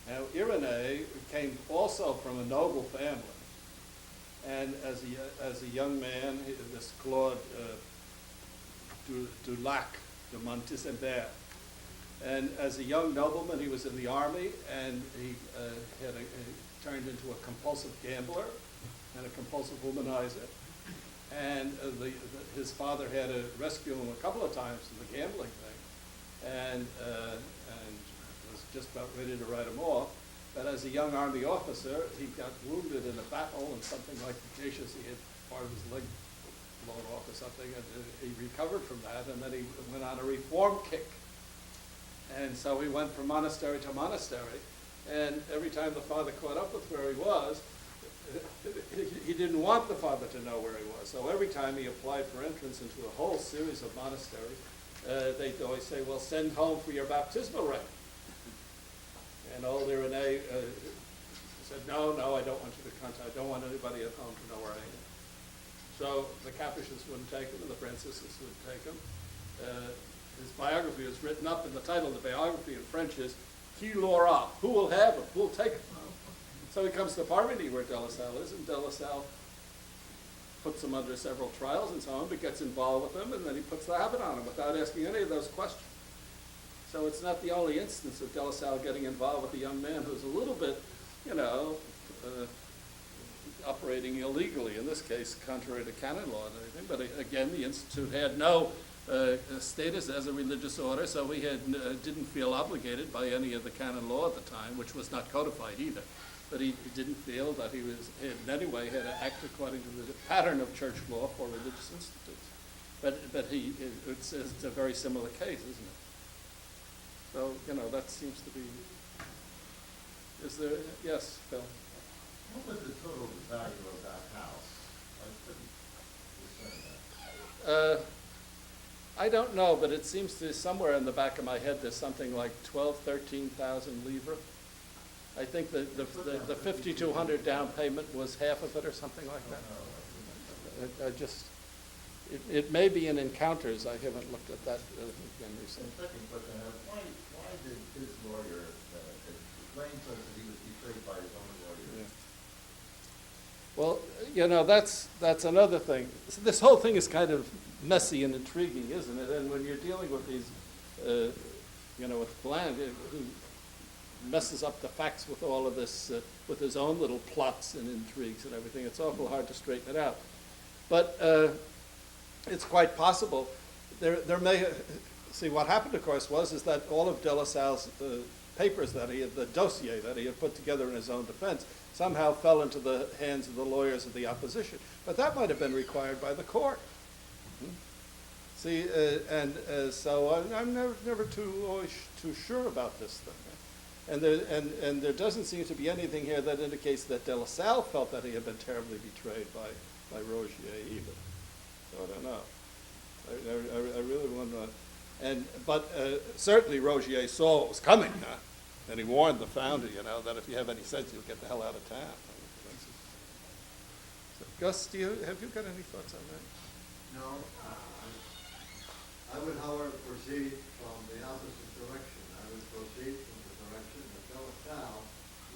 Now, Irenae came also from a noble family, and as a young man, this Claude Dulac de Montesembert, and as a young nobleman, he was in the army, and he turned into a compulsive gambler and a compulsive womanizer. And his father had to rescue him a couple of times from the gambling thing, and was just about ready to write him off. But as a young army officer, he got wounded in a battle, and something like Cassius, he had part of his leg blown off or something, and he recovered from that, and then he went on a reform kick. And so he went from monastery to monastery, and every time the father caught up with where he was, he didn't want the father to know where he was. So every time he applied for entrance into a whole series of monasteries, they'd always say, well, send home for your baptismal rite. And old Irenae said, no, I don't want you to contact, I don't want anybody at home to know where I am. So the Capuchins wouldn't take him, and the Franciscans wouldn't take him. His biography was written up, and the title of the biography in French is Qui l'aura? Who will have him? Who will take him? So he comes to Parmeny, where De La Salle is, and De La Salle puts him under several trials and so on, but gets involved with him, and then he puts the habit on him without asking any of those questions. So it's not the only instance of De La Salle getting involved with a young man who's a little bit, operating illegally, in this case, contrary to canon law and everything. But again, the Institute had no status as a religious order, so we didn't feel obligated by any of the canon law at the time, which was not codified either. But he didn't feel that he in any way had to act according to the pattern of church law for religious institutes. But it's a very similar case, isn't it? So, that seems to be, is there, yes, Phil? What was the total value of that house? I couldn't discern that. I don't know, but it seems to somewhere in the back of my head there's something like 13,000 livres. I think the 5,200 down payment was half of it or something like that. It may be in Encounters. I haven't looked at that again recently. The second question, why did his lawyer, Blaine says that he was betrayed by his own lawyer? Well, that's another thing. So this whole thing is kind of messy and intriguing, isn't it? And when you're dealing with these, with Bland, who messes up the facts with all of this, with his own little plots and intrigues and everything, it's awful hard to straighten it out. But it's quite possible. There may, see, what happened, of course, is that all of De La Salle's papers that he had, the dossier that he had put together in his own defense, somehow fell into the hands of the lawyers of the opposition. But that might have been required by the court. See, so I'm never too sure about this thing. And there doesn't seem to be anything here that indicates that De La Salle felt that he had been terribly betrayed by Rogier either. So I don't know. I really wonder. But certainly Rogier saw what was coming, and he warned the founder, that if you have any sense, you'll get the hell out of town. So, Gus, have you got any thoughts on that? No. I would, however, proceed from the opposite direction. I would proceed from the direction that De La Salle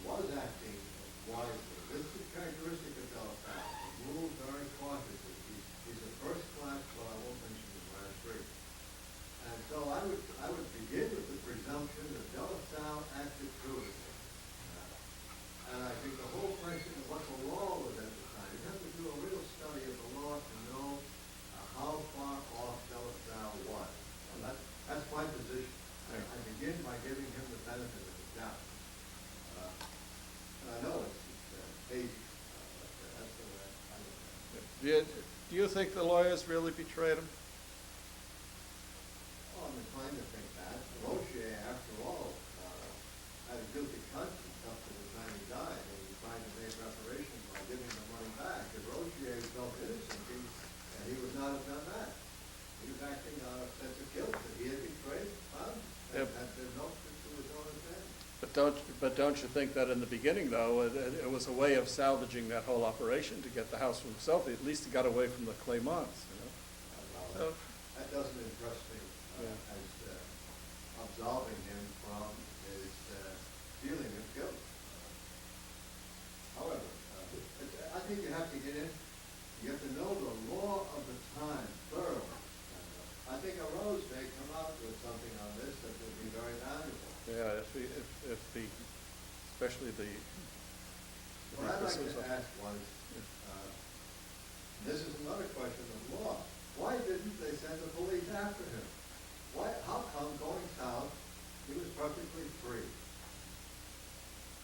was acting wisely. This is characteristic of De La Salle. He knew assumption that De La Salle acted prudently. And I think the whole question of what the law was at the time, you have to do a real study of the law to know how far off De La Salle was. And that's my position. I begin by giving him the benefit of the doubt. And I know it's hazy, but that's the way I look at it. Do you think the lawyers really betrayed him? Well, I'm inclined to think that. Rochier, after all, had a guilty conscience up to the time he died, and he tried to make reparation by giving the money back. If Rochier felt innocent, he would not have done that. He was acting out of sense of guilt that he had betrayed funds, and Yep. had been no to his own advantage. But don't you think that in the beginning, though, it was a way of salvaging that whole operation to get the house for himself? At least he got away from the Claymants, you know? Well, that doesn't impress me Yeah. as absolving him from his feeling of guilt. However, I think you have to get in, you have to know the law of the time thoroughly. I think a Rose may come out with something on this that will be very valuable. Yeah, if the, especially the. What I'd like to ask was, this is another question of law. Why didn't they send the police after him? How come going south, he was perfectly free?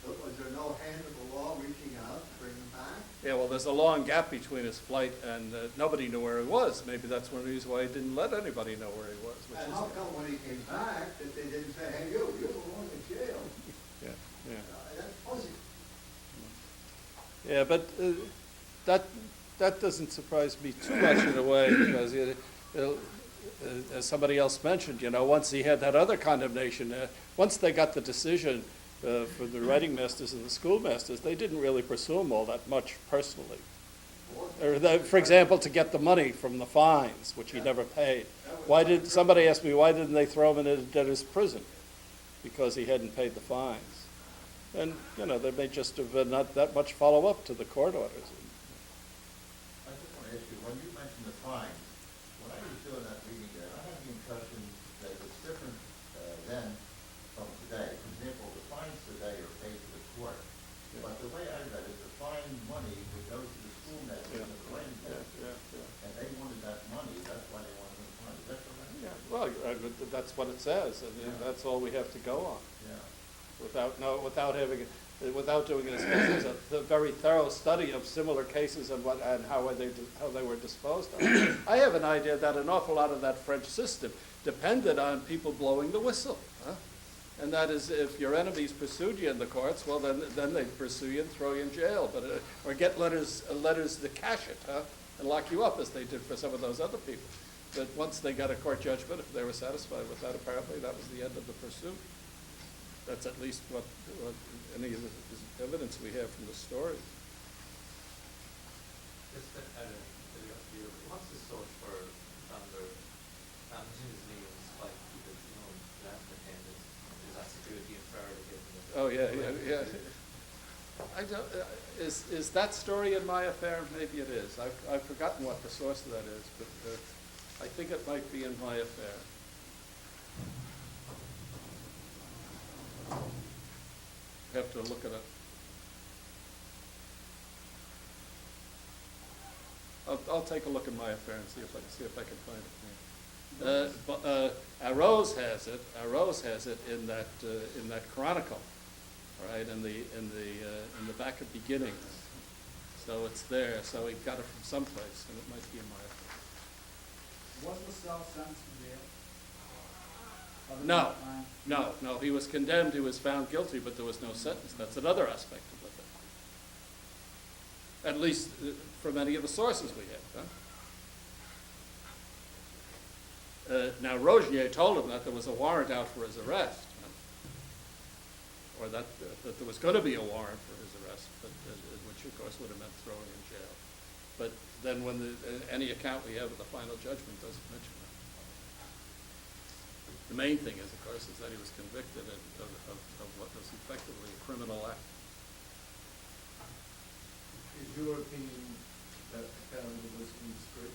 So was there no hand of the law reaching out to bring him back? Yeah, well, there's a long gap between his flight and nobody knew where he was. Maybe that's one reason why he didn't let anybody know where he was. Which And is, how come when he came back that they didn't say, hey, you belong in jail? yeah, yeah. That's fuzzy. Yeah, but that doesn't surprise me too much in a way, because as somebody else mentioned, you know, once he had that other condemnation, once they got the decision for the writing masters and the schoolmasters, they didn't really pursue him all that much personally. Or for example, to get the money from the fines, which he never paid. Somebody asked me, why didn't they throw him in a debtor's prison? Because he hadn't paid the fines. And, you know, there may just have been not that much follow-up to the court orders. I just want to ask you, when you mentioned the fines, when I was doing that reading there, I had the impression that it's different then from today. For example, the fines today are paid to the court. Yeah. But the way I read it, the fine money would go to the schoolmaster and the writing master. And they wanted that money, that's why they wanted the fine. Is that correct? Yeah, well, that's what it says, and that's all we have to go on. Yeah. Without doing a very thorough study of similar cases and how they were disposed of. I have an idea that an awful lot of that French system depended on people blowing the whistle, huh? And that is, if your enemies pursued you in the courts, well, then they'd pursue you and throw you in jail, or get letters to cash it, huh? And lock you up, as they did for some of those other people. But once they got a court judgment, if they were satisfied with that, apparently that was the end of the pursuit. That's at least what any of the evidence we have from the story. Just out of curiosity, what's the source for Thunder damaging his knee and his flight because, you know, land attendants, is that security inferred against him? Oh, yeah. I don't, is that story in my affair? Maybe it is. I've forgotten what the source of that is, but I think it might be in my affair. Have to look it up. I'll take a look at my affair and see if I can find it. Arose has it. Arose has it in that chronicle, right? In the back of beginnings. So it's there. So he got it from someplace, and it might be in my affair. Was Lasalle sentenced to jail? Other than No, the fine? no. He was condemned. He was found guilty, but there was no sentence. That's another aspect of the thing. At least from any of the sources we have. Huh? Now, Rogier told him that there was a warrant out for his arrest, or that there was going to be a warrant for his arrest, which of course would have meant throwing in jail. But then when any account we have of the final judgment doesn't mention that. The main thing is, of course, is that he was convicted of what was effectively a criminal act. Is your opinion that the penalty was indiscreet?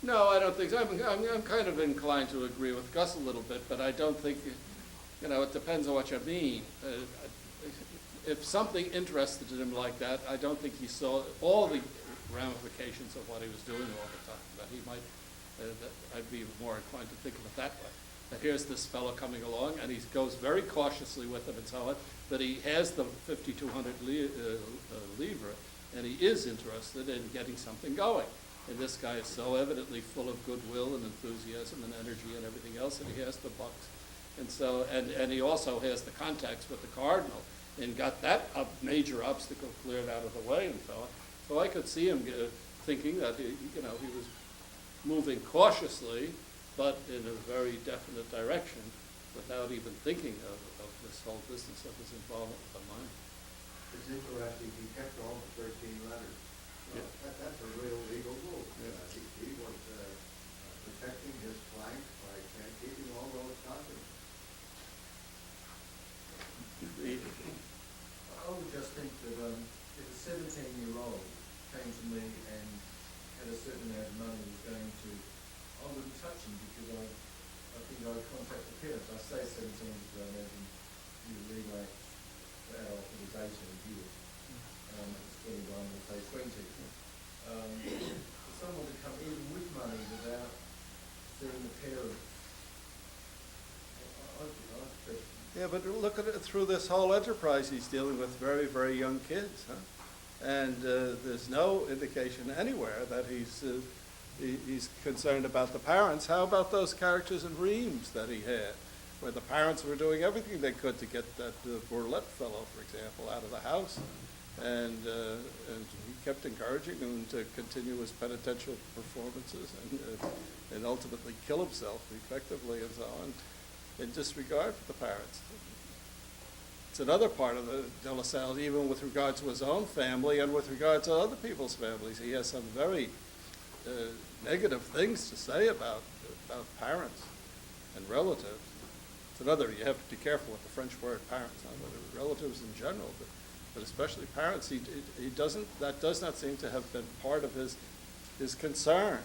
No, I don't think so. I'm kind of inclined to agree with Gus a little bit, but I don't think, it depends on what you mean. If something interested him like that, I don't think he saw all the ramifications of what he was doing all the time. That he might, I'd be more inclined to think of it that way. That here's this fellow coming along, and he goes very cautiously with him and so on, but he has the 5,200 livre, and he is interested in getting something going. And this guy is so evidently full of goodwill and enthusiasm and energy and everything else, and he has the bucks. And so, and he also has the contacts with the cardinal, and got that major obstacle cleared out of the way and so on. So I could see him thinking that he was moving cautiously, but in a very definite direction, without even thinking of this whole business of his involvement with the mine. It's interesting, he kept all the 13 letters. Well, Yeah. that's a real legal move. Yeah. He was protecting his flank by keeping all those documents. I would just think that if a 17-year-old came to me and had a certain amount of money was going to, I wouldn't touch him because I think I'd contact the parents. I say 17 because I imagine you relate to adult that is 18 years. It's 21, we'll say 20. For someone to come in with money without seeing the parents, I'd question. Yeah, but look at it through this whole enterprise. He's dealing with very, very young kids, huh? And there's no indication anywhere that he's concerned about the parents. How about those characters in Reims that he had, where the parents were doing everything they could to get that Bourlet fellow, for example, out of the house, and he kept encouraging him to continue his penitential performances and ultimately kill himself effectively and so on, in disregard for the parents. It's another part of the De La Salle, even with regard to his own family and with regard to other people's families. He has some very negative things to say about parents and relatives. It's another, you have to be careful with the French word parents, not relatives in general, but especially parents. He doesn't, that does not seem to have been part of his concern,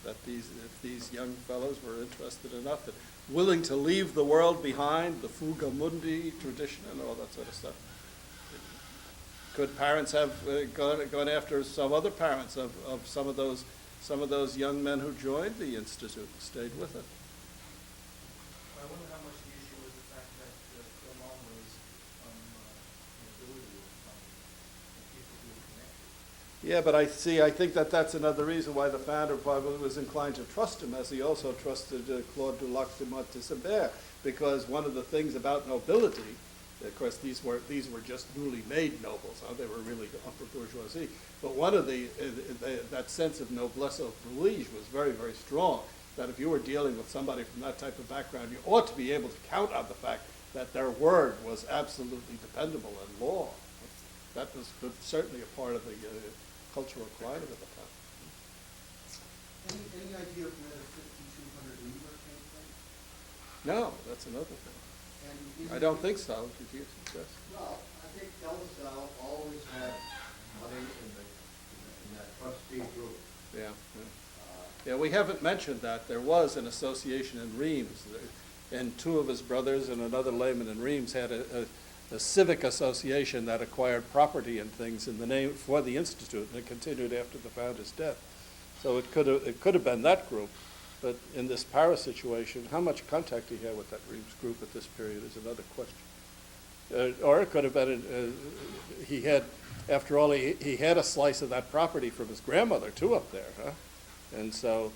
that if these young fellows were interested enough, that willing to leave the world behind, the fuga mundi tradition and all that sort of stuff. Could parents have gone after some other parents of some of those young men who joined the institute and stayed with it? I wonder how much the issue was the fact that Clermont was ability of people who were connected. Yeah, but I think that's another reason why the founder probably was inclined to trust him, as he also trusted Claude Dulac de Montesembert, because one of the things about nobility, of course, these were just newly made nobles, huh? They were really upper bourgeoisie, but one of that sense of noblesse oblige was very, very strong, that if you were dealing with somebody from that type of background, you ought to be able to count on the fact that their word was absolutely dependable in law. That was certainly a part of the cultural climate at the time. Any idea of where the 5,200 livre came from? No, that's another thing. And I don't think so. Did you suggest? Well, I think De La Salle always had money in that trustee group. Yeah. Yeah, we haven't mentioned that. There was an association in Reims, and two of his brothers and another layman in Reims had a civic association that acquired property and things in the name for the institute, and it continued after the founder's death. So it could have been that group, but in this Paris situation, how much contact he had with that Reims group at this period is another question. Or it could have been he had, after all, he had a slice of that property from his grandmother too up there, huh? And so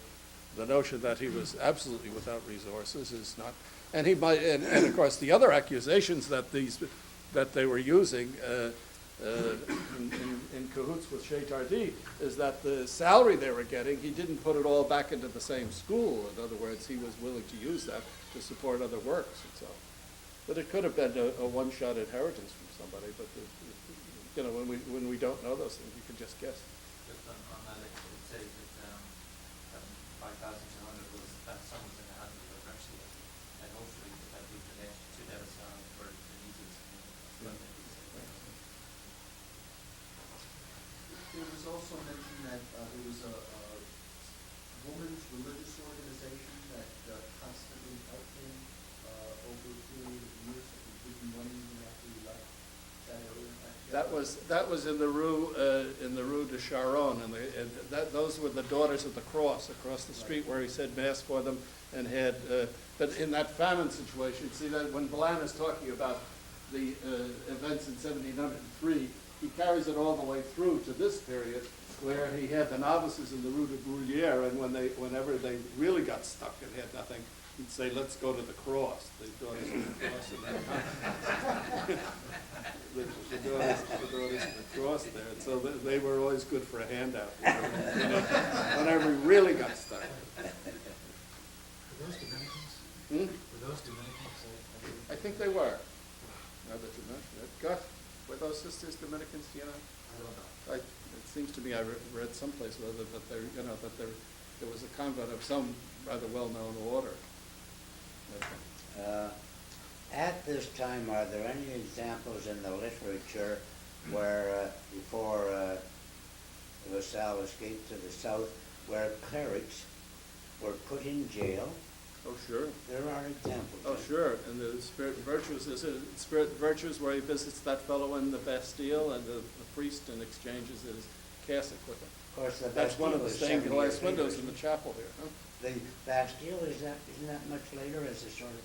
the notion that he was absolutely without resources is not. And he might, and of course, the other accusations that they were using in cahoots with Chez Tardy is that the salary they were getting, he didn't put it all back into the same school. In other words, he was willing to use that to support other works and so. But it could have been a one-shot inheritance from somebody. But when we don't know those things, we can just guess. Just on that, it says that 5,200 was that sum was in the hands of the university, and hopefully that would relate to De La Salle for the needs. There was also mention that there was a woman was in the Rue de Charonne, and those were the Daughters of the Cross across the street where he said mass for them and had, but in that famine situation, see that when Bland is talking about the events in 1703, he carries it all the way through to this period where he had the novices in the Rue de Bruyere, and whenever they really got stuck and had nothing, he'd say, let's go to the cross, the Daughters of the Cross. The Daughters of the Cross there. And so they were always good for a handout, whenever he really got stuck. Were those Dominicans? Were those Dominicans? I think they were. Now that you mention it. Gus, were those sisters Dominicans, do you know? I don't know. It seems to me I read someplace whether that there was a convent of some rather well-known order. At this time, are there any examples in the literature where, before LaSalle escaped to the south, where clerics were put in jail? Oh, sure. There are examples. Oh, sure. And the Spirit and Virtues, is it Spirit and Virtues where he visits that fellow in the Bastille and the priest and exchanges his cassock with him? Of course, the That's one of the Bastille stained was 70 glass years windows later. in the chapel here, huh? The Bastille, isn't that much later as a sort of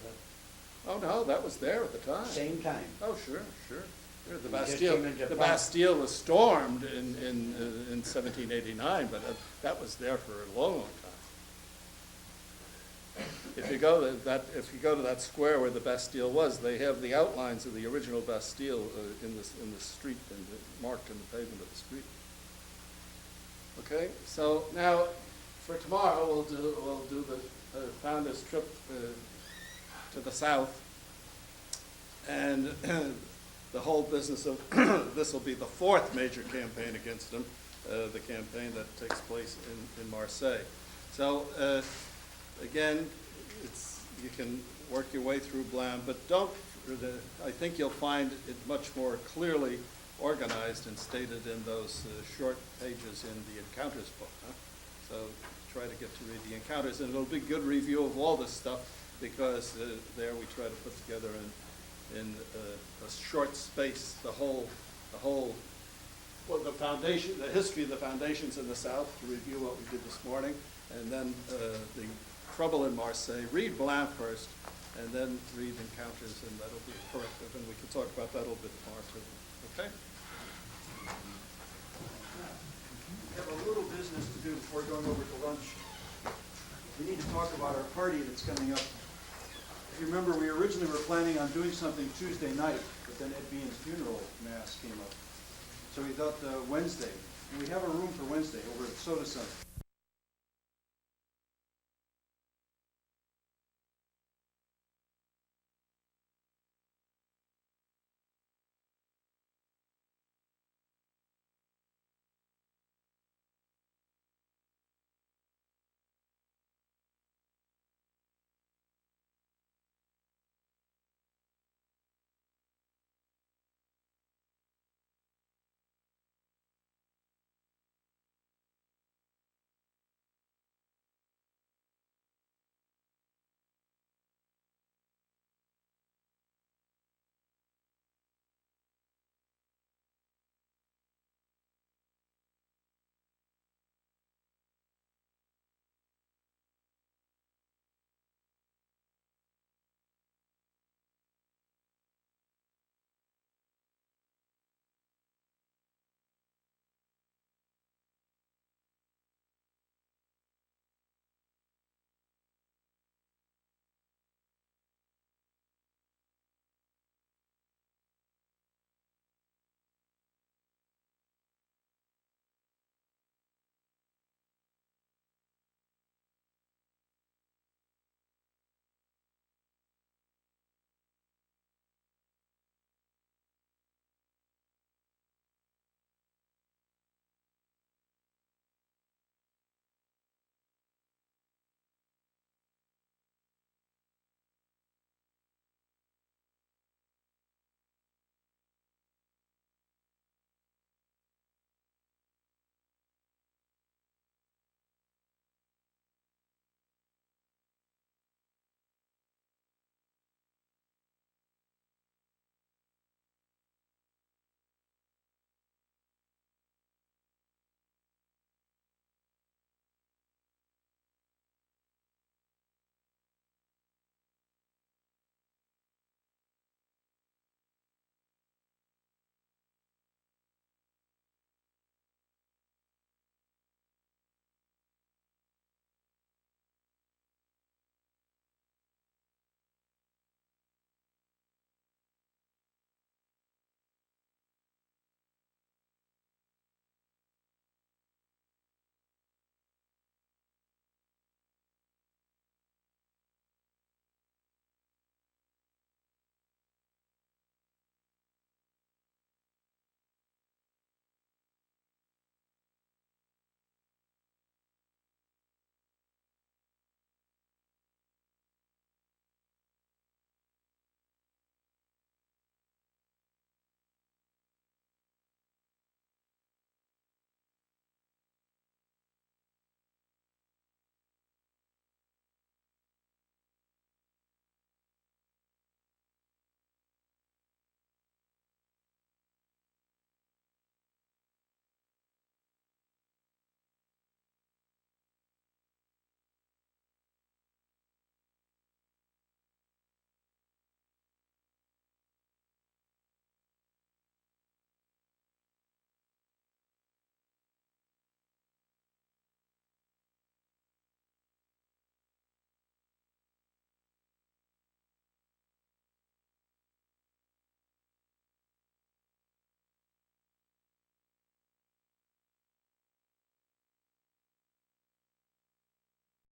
Oh, no, that was there at the a time. same time? Oh, sure. Sure, the just Bastille, came into the power. Bastille was stormed in 1789, but that was there for a long, long time. If you go to that square where the Bastille was, they have the outlines of the original Bastille in the street and marked in the pavement of the street. Okay, so now for tomorrow we'll do the founders trip to the south, and the whole business of this will be the fourth major campaign against him, the campaign that takes place in Marseille. So again, you can work your way through Bland, but I think you'll find it much more clearly organized and stated in those short pages in the Encounters book. Huh? So try to get to read the Encounters, and it'll be a good review of all this stuff, because there we try to put together in a short space the foundation, the history of the foundations in the South, to review what we did this morning, and then the trouble in Marseille. Read Bland first, and then read Encounters, and that'll be corrective, and we can talk about that a little bit tomorrow too. Okay? We have a little business to do before going over to lunch. We need to talk about our party that's coming up. If you remember, we originally were planning on doing something Tuesday night, but then Ed Bean's funeral mass came up. So we thought Wednesday, and we have a room for Wednesday over at Soda Center.